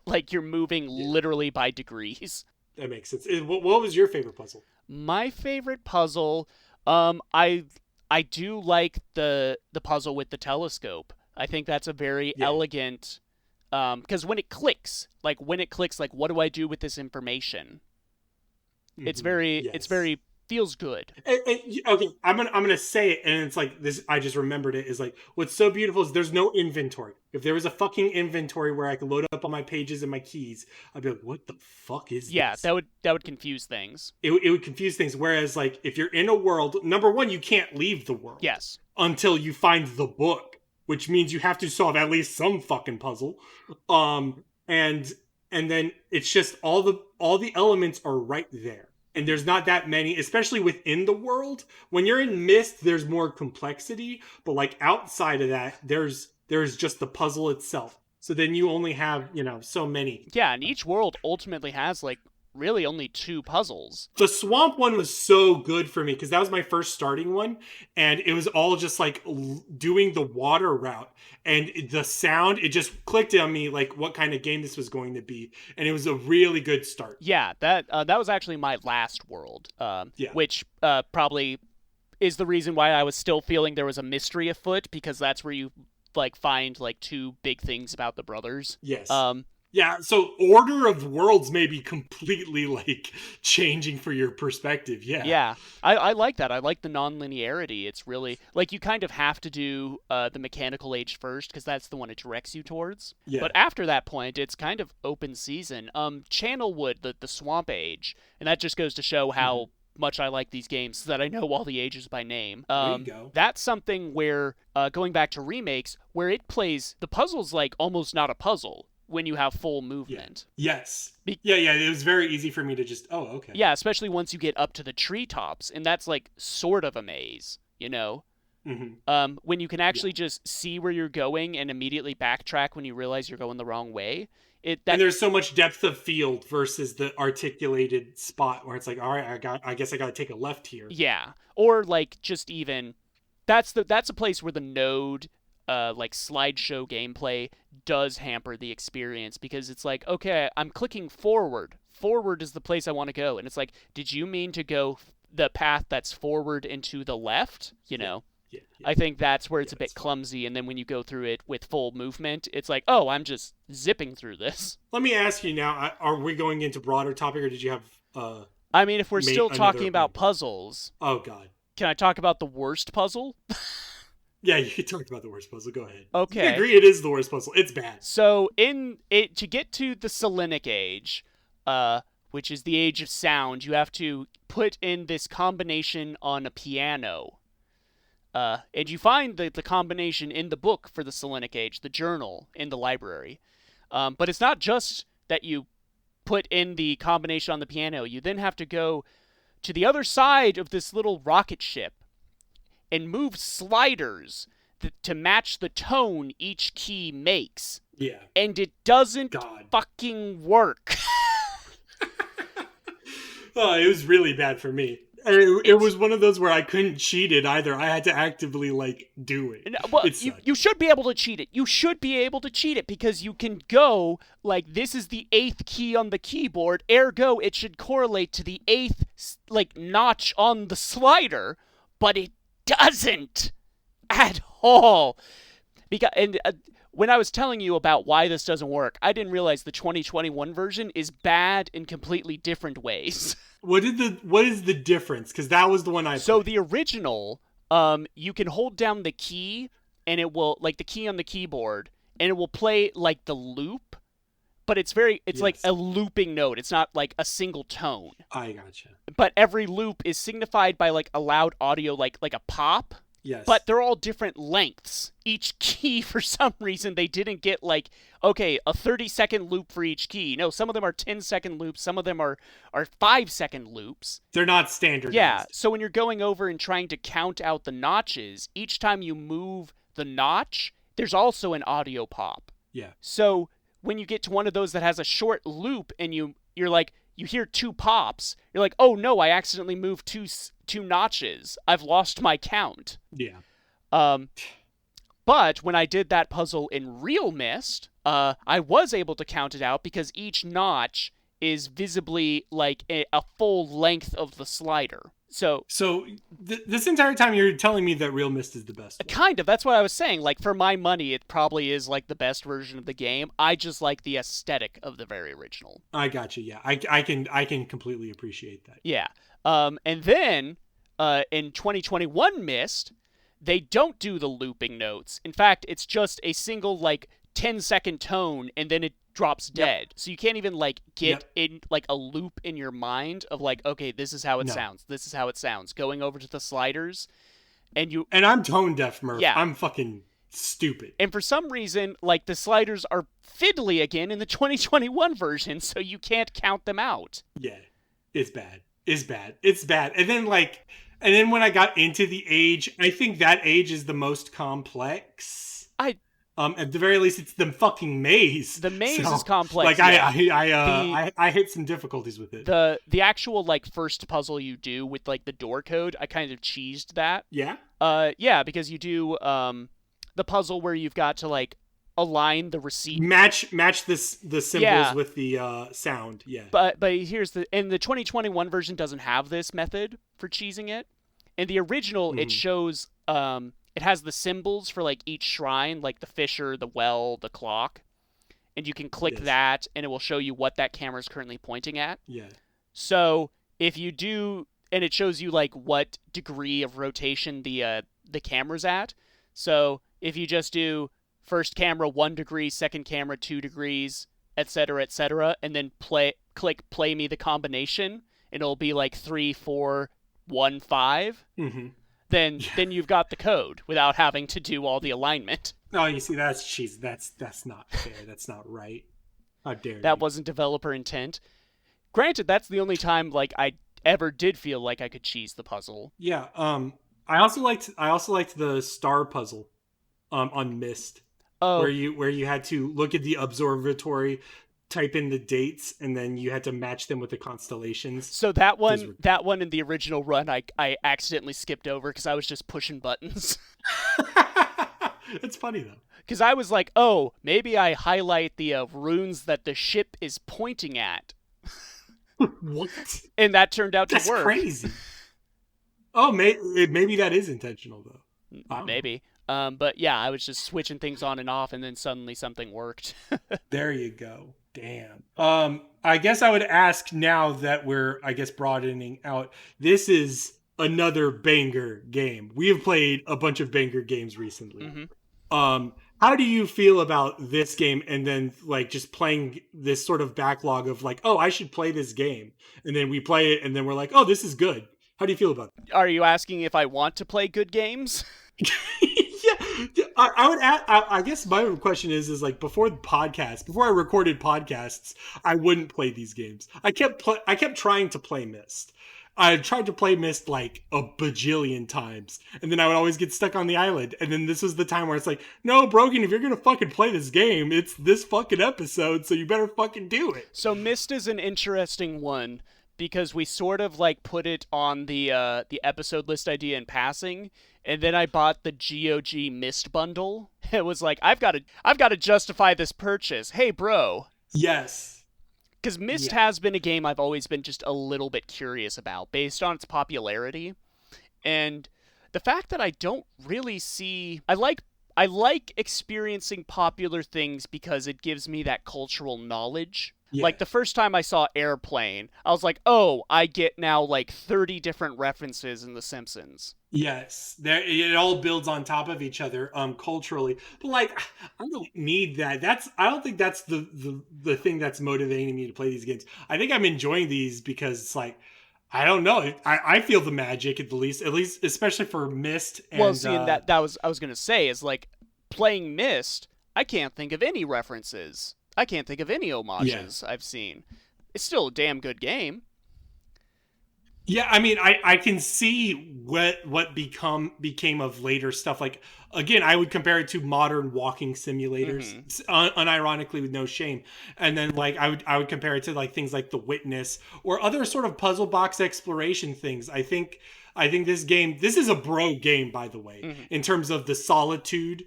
Like you're moving literally by degrees. That makes sense. What was your favorite puzzle? My favorite puzzle, I do like the puzzle with the telescope. I think that's a very elegant, because when it clicks, like what do I do with this information? Mm-hmm. It's very feels good. Okay, I'm gonna say it, and it's like this. I just remembered it. Is like what's so beautiful is there's no inventory. If there was a fucking inventory where I could load up all my pages and my keys, I'd be like, "What the fuck is this?" Yeah, that would confuse things. It would confuse things. Whereas, like, if you're in a world, number one, you can't leave the world. Yes. Until you find the book, which means you have to solve at least some fucking puzzle. And then it's just all the elements are right there. And there's not that many, especially within the world. When you're in Myst, there's more complexity, but like outside of that, there's just the puzzle itself. So then you only have, so many. Yeah, and each world ultimately has like really only 2 puzzles. The swamp one was so good for me because that was my first starting one, and it was all just like doing the water route, and the sound, it just clicked on me like what kind of game this was going to be, and it was a really good start. Yeah, that was actually my last world, which probably is the reason why I was still feeling there was a mystery afoot, because that's where you like find like 2 big things about the brothers. Yes. Yeah, so order of worlds may be completely, like, changing for your perspective, yeah. Yeah, I like that. I like the non-linearity. It's really, like, you kind of have to do the mechanical age first, because that's the one it directs you towards. Yeah. But after that point, it's kind of open season. Channelwood, the Swamp Age, and that just goes to show how much I like these games, so that I know all the ages by name. There you go. That's something where, going back to remakes, where it plays, the puzzle's, like, almost not a puzzle when you have full movement. Yeah. Yes. Yeah, it was very easy for me to just, oh, okay. Yeah, especially once you get up to the treetops, and that's like sort of a maze, you know? Mm-hmm. When you can actually just see where you're going and immediately backtrack when you realize you're going the wrong way. And there's so much depth of field versus the articulated spot where it's like, all right, I guess I got to take a left here. Yeah, or like just even, that's a place where the node, like slideshow gameplay does hamper the experience, because it's like, okay, I'm clicking forward. Forward is the place I want to go, and it's like, did you mean to go the path that's forward and to the left? You know. Yeah. I think that's where it's a bit clumsy, and then when you go through it with full movement, it's like, oh, I'm just zipping through this. Let me ask you now, are we going into broader topic, or did you have I mean, if we're still talking about puzzles. Oh, God. Can I talk about the worst puzzle? Yeah, you can talk about the worst puzzle. Go ahead. Okay. I agree, it is the worst puzzle. It's bad. So, to get to the Selenic Age, which is the age of sound, you have to put in this combination on a piano. And you find the combination in the book for the Selenic Age, the journal in the library. But it's not just that you put in the combination on the piano. You then have to go to the other side of this little rocket ship and move sliders to match the tone each key makes. Yeah. And it doesn't fucking work. Oh, it was really bad for me. It was one of those where I couldn't cheat it either. I had to actively, like, do it. Well, you should be able to cheat it. You should be able to cheat it, because you can go, like, this is the 8th key on the keyboard, ergo it should correlate to the 8th, like, notch on the slider, but it doesn't at all. When I was telling you about why this doesn't work, I didn't realize the 2021 version is bad in completely different ways. What is the difference? Because that was the one I played. So the original, you can hold down the key, and it will, like the key on the keyboard, and it will play like the loop, but it's like a looping note. It's not like a single tone. I gotcha. But every loop is signified by like a loud audio, like a pop. Yes. But they're all different lengths. Each key, for some reason, they didn't get like, okay, a 30-second loop for each key. No, some of them are 10-second loops. Some of them are 5-second loops. They're not standardized. Yeah, so when you're going over and trying to count out the notches, each time you move the notch, there's also an audio pop. Yeah. So when you get to one of those that has a short loop and you're like, you hear 2 pops, you're like, oh no, I accidentally moved two notches. I've lost my count. Yeah. But when I did that puzzle in real Myst, I was able to count it out, because each notch is visibly like a full length of the slider. So this entire time you're telling me that real Myst is the best one. Kind of. That's what I was saying. Like, for my money, it probably is like the best version of the game. I just like the aesthetic of the very original. I got you. Yeah, I can completely appreciate that. Yeah. And then in 2021 Myst, they don't do the looping notes. In fact, it's just a single like 10-second tone, and then it drops dead. Yep. So you can't even like get in like a loop in your mind of like, okay, this is how it sounds. This is how it sounds. Going over to the sliders, and I'm tone deaf, Murph. Yeah. I'm fucking stupid. And for some reason, like, the sliders are fiddly again in the 2021 version, so you can't count them out. Yeah. It's bad. And then when I got into the age, I think that age is the most complex. At the very least, it's the fucking maze. The maze So, is complex. Like yeah. I hit some difficulties with it. The actual like first puzzle you do with like the door code, I kind of cheesed that. Yeah. Yeah, because you do the puzzle where you've got to like align the receipt. Match the symbols with the sound. Yeah. But here's the 2021 version doesn't have this method for cheesing it. In the original, it shows it has the symbols for like each shrine, like the fissure, the well, the clock, and you can click that, and it will show you what that camera is currently pointing at. Yeah. So if you do, and it shows you like what degree of rotation the camera's at. So if you just do first camera 1 degree, second camera 2 degrees, etc., and then click play me the combination, and it'll be like 3, 4, 1, 5. Then you've got the code without having to do all the alignment. Oh, you see, that's cheese. That's not fair. That's not right. How dare you? That wasn't developer intent. Granted, that's the only time like I ever did feel like I could cheese the puzzle. Yeah. I also liked the star puzzle, on Myst. Oh. Where you had to look at the observatory, type in the dates, and then you had to match them with the constellations. So that one in the original run, I accidentally skipped over because I was just pushing buttons. It's funny though, because I was like, oh, maybe I highlight the runes that the ship is pointing at. What? And that turned out to work. That's crazy. Oh, maybe that is intentional though. Maybe. But yeah, I was just switching things on and off, and then suddenly something worked. There you go. Damn. I guess I would ask, now that we're, I guess, broadening out, this is another banger game. We have played a bunch of banger games recently. How do you feel about this game, and then like just playing this sort of backlog of like, oh, I should play this game, and then we play it, and then we're like, oh, this is good. How do you feel about it? Are you asking if I want to play good games? Yeah, I would add, I guess my question is like, before I recorded podcasts, I wouldn't play these games. I kept trying to play Myst. I tried to play Myst like a bajillion times, and then I would always get stuck on the island. And then this was the time where it's like, no, Brogan, if you're gonna fucking play this game, it's this fucking episode, so you better fucking do it. So Myst is an interesting one, because we sort of like put it on the episode list idea in passing, and then I bought the GOG Myst bundle. It was like, I've got to justify this purchase. Hey, bro. Yes. Because Myst has been a game I've always been just a little bit curious about, based on its popularity, and the fact that I don't really see. I like experiencing popular things because it gives me that cultural knowledge. Yeah. Like the first time I saw Airplane, I was like, oh, I get now like 30 different references in The Simpsons. Yes, it all builds on top of each other culturally. But like, I don't need that. I don't think that's the thing that's motivating me to play these games. I think I'm enjoying these because it's like, I don't know. I feel the magic at least, especially for Myst. And, well, see, I was gonna say is like playing Myst, I can't think of any references. I can't think of any homages I've seen. It's still a damn good game. Yeah, I mean, I can see what became of later stuff. Like, again, I would compare it to modern walking simulators, unironically, with no shame. And then, like, I would compare it to like things like The Witness or other sort of puzzle box exploration things. I think this is a bro game, by the way, in terms of the solitude.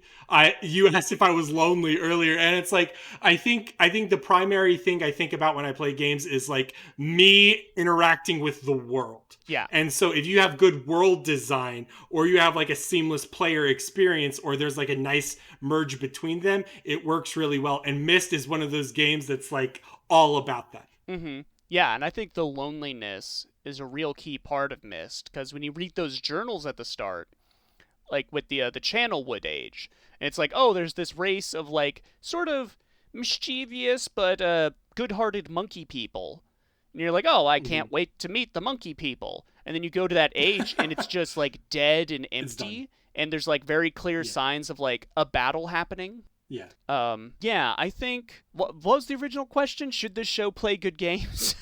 You asked if I was lonely earlier, and it's like, I think the primary thing I think about when I play games is like me interacting with the world. Yeah. And so if you have good world design, or you have like a seamless player experience, or there's like a nice merge between them, it works really well. And Myst is one of those games that's like all about that. Yeah, and I think the loneliness is a real key part of Myst, because when you read those journals at the start, like with the Channelwood Age, and it's like, oh, there's this race of like sort of mischievous but good-hearted monkey people, and you're like, oh, I can't wait to meet the monkey people. And then you go to that age, and it's just like dead and empty, and there's like very clear signs of like a battle happening. Yeah. Yeah, I think. What was the original question? Should this show play good games?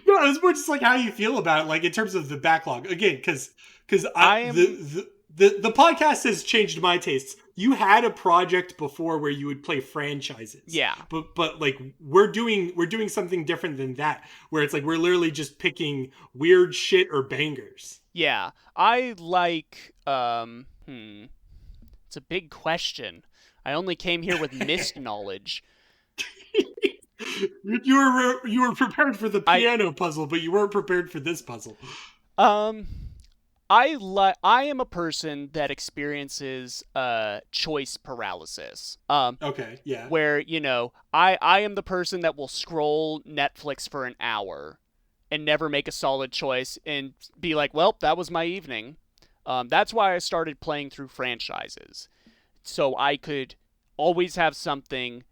No, it's more just like how you feel about it, like in terms of the backlog. Again, because the podcast has changed my tastes. you had a project before where you would play franchises. Yeah. But like we're doing something different than that, where it's like we're literally just picking weird shit or bangers. Yeah. I like it's a big question. I only came here with Myst knowledge. You were prepared for the piano puzzle, but you weren't prepared for this puzzle. I am a person that experiences choice paralysis. Okay, yeah. Where, I am the person that will scroll Netflix for an hour and never make a solid choice and be like, well, that was my evening. That's why I started playing through franchises. So I could always have something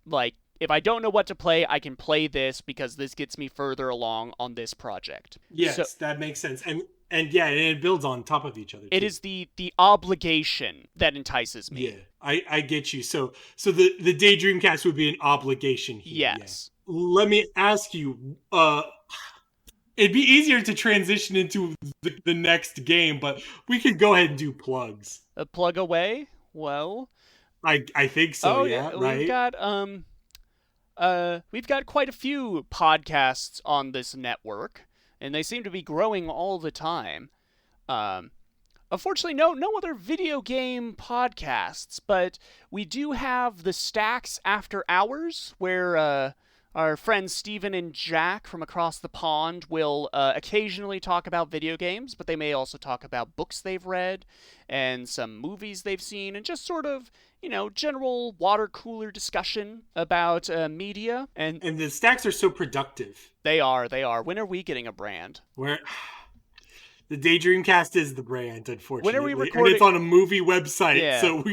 like, if I don't know what to play, I can play this because this gets me further along on this project. Yes, so, that makes sense. And yeah, and it builds on top of each other, too. It is the obligation that entices me. Yeah, I get you. So the Daydreamcast would be an obligation here. Yes. Yeah. Let me ask you, it'd be easier to transition into the next game, but we could go ahead and do plugs. A plug away? Well, I think so, yeah, right? We've got quite a few podcasts on this network, and they seem to be growing all the time. Unfortunately, no other video game podcasts, but we do have the Stacks After Hours, where our friends Steven and Jack from across the pond will occasionally talk about video games, but they may also talk about books they've read and some movies they've seen, and just sort of, general water cooler discussion about media. And the Stacks are so productive. They are. When are we getting a brand? The Daydreamcast is the brand, unfortunately. When are we recording? And it's on a movie website, so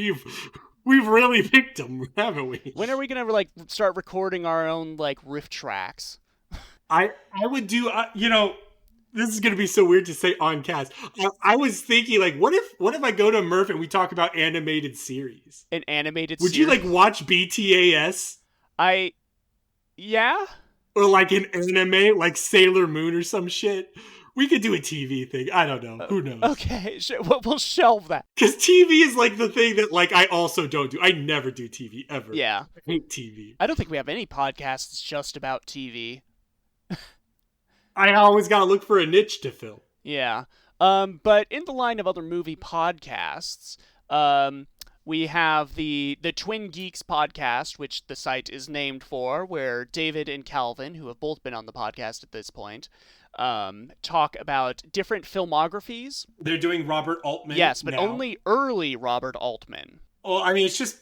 we've really picked them, haven't we? When are we gonna start recording our own riff tracks? I would do this is gonna be so weird to say on cast. I was thinking what if I go to Murph and we talk about animated series? An animated would series? Would you watch BTAS? Yeah. Or an anime like Sailor Moon or some shit. We could do a TV thing. I don't know. Who knows? Okay, we'll shelve that. Because TV is the thing that I also don't do. I never do TV ever. Yeah. I hate TV. I don't think we have any podcasts just about TV. I always gotta look for a niche to fill. Yeah. But in the line of other movie podcasts, we have the Twin Geeks podcast, which the site is named for, where David and Calvin, who have both been on the podcast at this point, talk about different filmographies. They're doing Robert Altman. Yes, but now. only early Robert Altman. Well, I mean, it's just,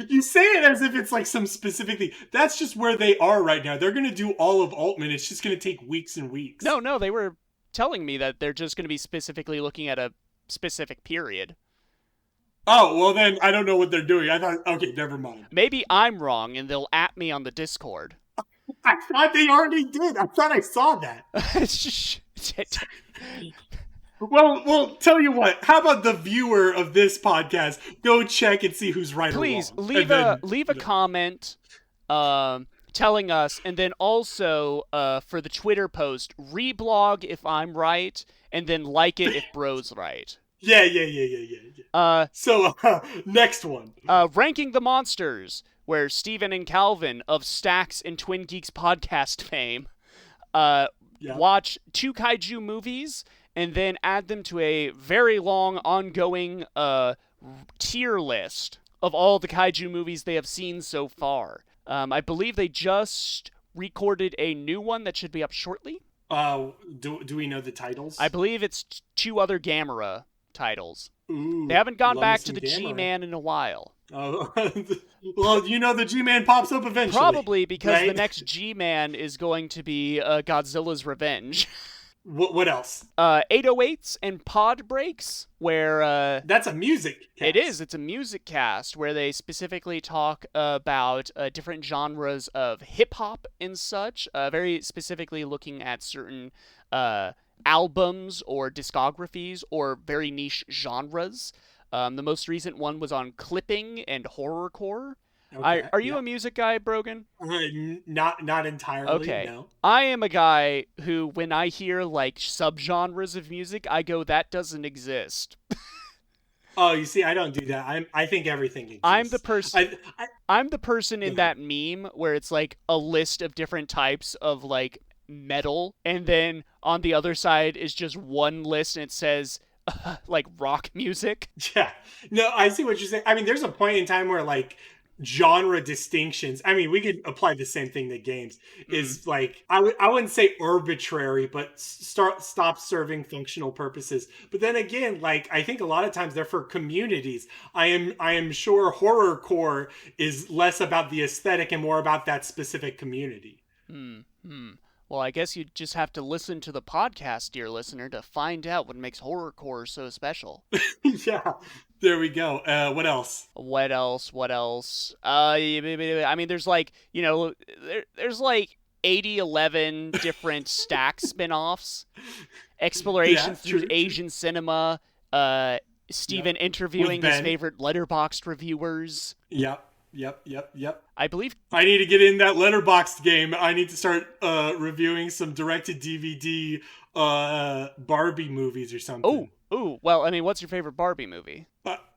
you say it as if it's some specific thing. That's just where they are right now. They're going to do all of Altman. It's just going to take weeks and weeks. No, they were telling me that they're just going to be specifically looking at a specific period. Oh, well then, I don't know what they're doing. I thought, okay, never mind. Maybe I'm wrong and they'll at me on the Discord. I thought they already did. I thought I saw that. Well, tell you what. How about the viewer of this podcast go check and see who's right Please, or wrong? leave a comment telling us, and then also for the Twitter post, reblog if I'm right, and then like it if Bro's right. Yeah. So, next one. Ranking the Monsters, where Steven and Calvin of Stacks and Twin Geeks podcast fame watch 2 kaiju movies and then add them to a very long, ongoing tier list of all the kaiju movies they have seen so far. I believe they just recorded a new one that should be up shortly. Do we know the titles? I believe it's 2 other Gamera titles. Ooh, they haven't gone back to the Gamera. G-Man in a while. Well, the G-Man pops up eventually. Probably because right? the next G-Man is going to be Godzilla's Revenge. What else? 808s and Pod Breaks, where... That's a music cast. It is. It's a music cast where they specifically talk about different genres of hip-hop and such, very specifically looking at certain albums or discographies or very niche genres. The most recent one was on clipping and horrorcore. Okay, are you a music guy, Brogan? Not entirely. Okay. No. I am a guy who, when I hear subgenres of music, I go, that doesn't exist. Oh, you see, I don't do that. I think everything exists. I'm the person. I I'm the person in that meme where it's like a list of different types of like metal, and then on the other side is just one list and it says like rock music. Yeah. No, I see what you're saying. I mean, there's a point in time where like genre distinctions, I mean, we could apply the same thing to games, is like I wouldn't say arbitrary, but stop serving functional purposes. But then again, like I think a lot of times they're for communities. I am sure horrorcore is less about the aesthetic and more about that specific community. Well, I guess you just have to listen to the podcast, dear listener, to find out what makes horrorcore so special. Yeah, there we go. What else? What else? I mean, there's like, there's like 11 different stack spin-offs. Exploration through Asian cinema, Steven interviewing his favorite Letterboxd reviewers. Yep. I believe I need to get in that Letterboxd game. I need to start reviewing some direct-to-DVD Barbie movies or something. Oh, well, I mean, what's your favorite Barbie movie?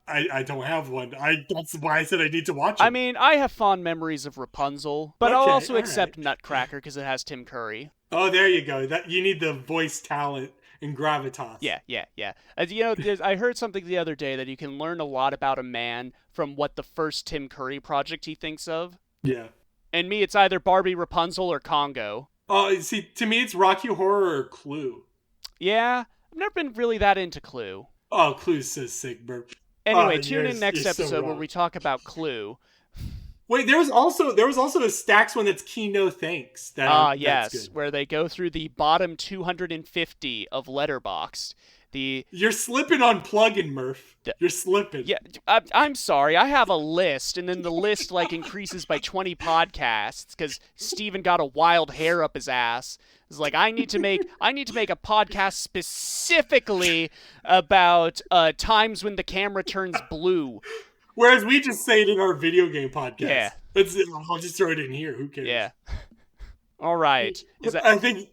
I don't have one. That's why I said I need to watch it. I mean, I have fond memories of Rapunzel, but I'll also accept Nutcracker because it has Tim Curry. Oh, there you go. You need the voice talent and gravitas. Yeah. I heard something the other day that you can learn a lot about a man from what the first Tim Curry project he thinks of. Yeah. And me, it's either Barbie, Rapunzel, or Congo. Oh, see, to me, it's Rocky Horror or Clue. Yeah, I've never been really that into Clue. Oh, Clue's so sick, bro. Anyway, tune in next episode where we talk about Clue. Wait, there was also a Stacks one that's Key No Thanks. Yes, good. Where they go through the bottom 250 of Letterboxd. You're slipping on plug-in, Murph. You're slipping. Yeah, I'm sorry. I have a list, and then the list like increases by 20 podcasts because Steven got a wild hair up his ass. It's like I need to make a podcast specifically about times when the camera turns blue. Whereas we just say it in our video game podcast. Yeah. I'll just throw it in here. Who cares? Yeah. All right. I think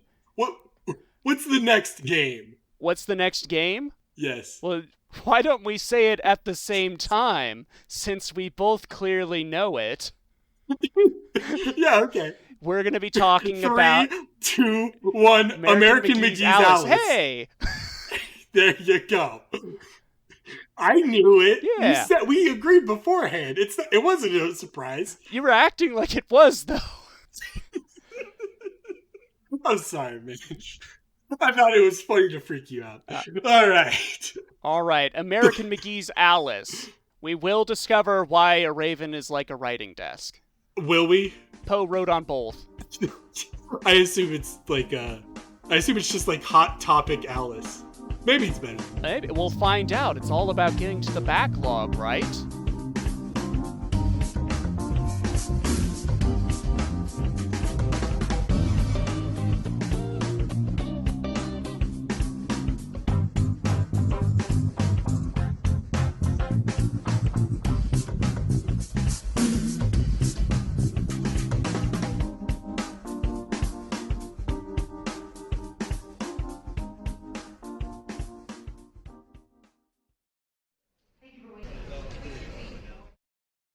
what's the next game? What's the next game? Yes. Well, why don't we say it at the same time, since we both clearly know it? Yeah, okay. We're going to be talking about... 3, 2, 1, American McGee's Alice. Hey! There you go. I knew it. Yeah. We agreed beforehand. It wasn't a surprise. You were acting like it was, though. I'm sorry, man. I thought it was funny to freak you out. All right. American McGee's Alice. We will discover why a raven is like a writing desk. Will we? Poe wrote on both. I assume it's just like Hot Topic Alice. Maybe it's better. Maybe. We'll find out. It's all about getting to the backlog, right?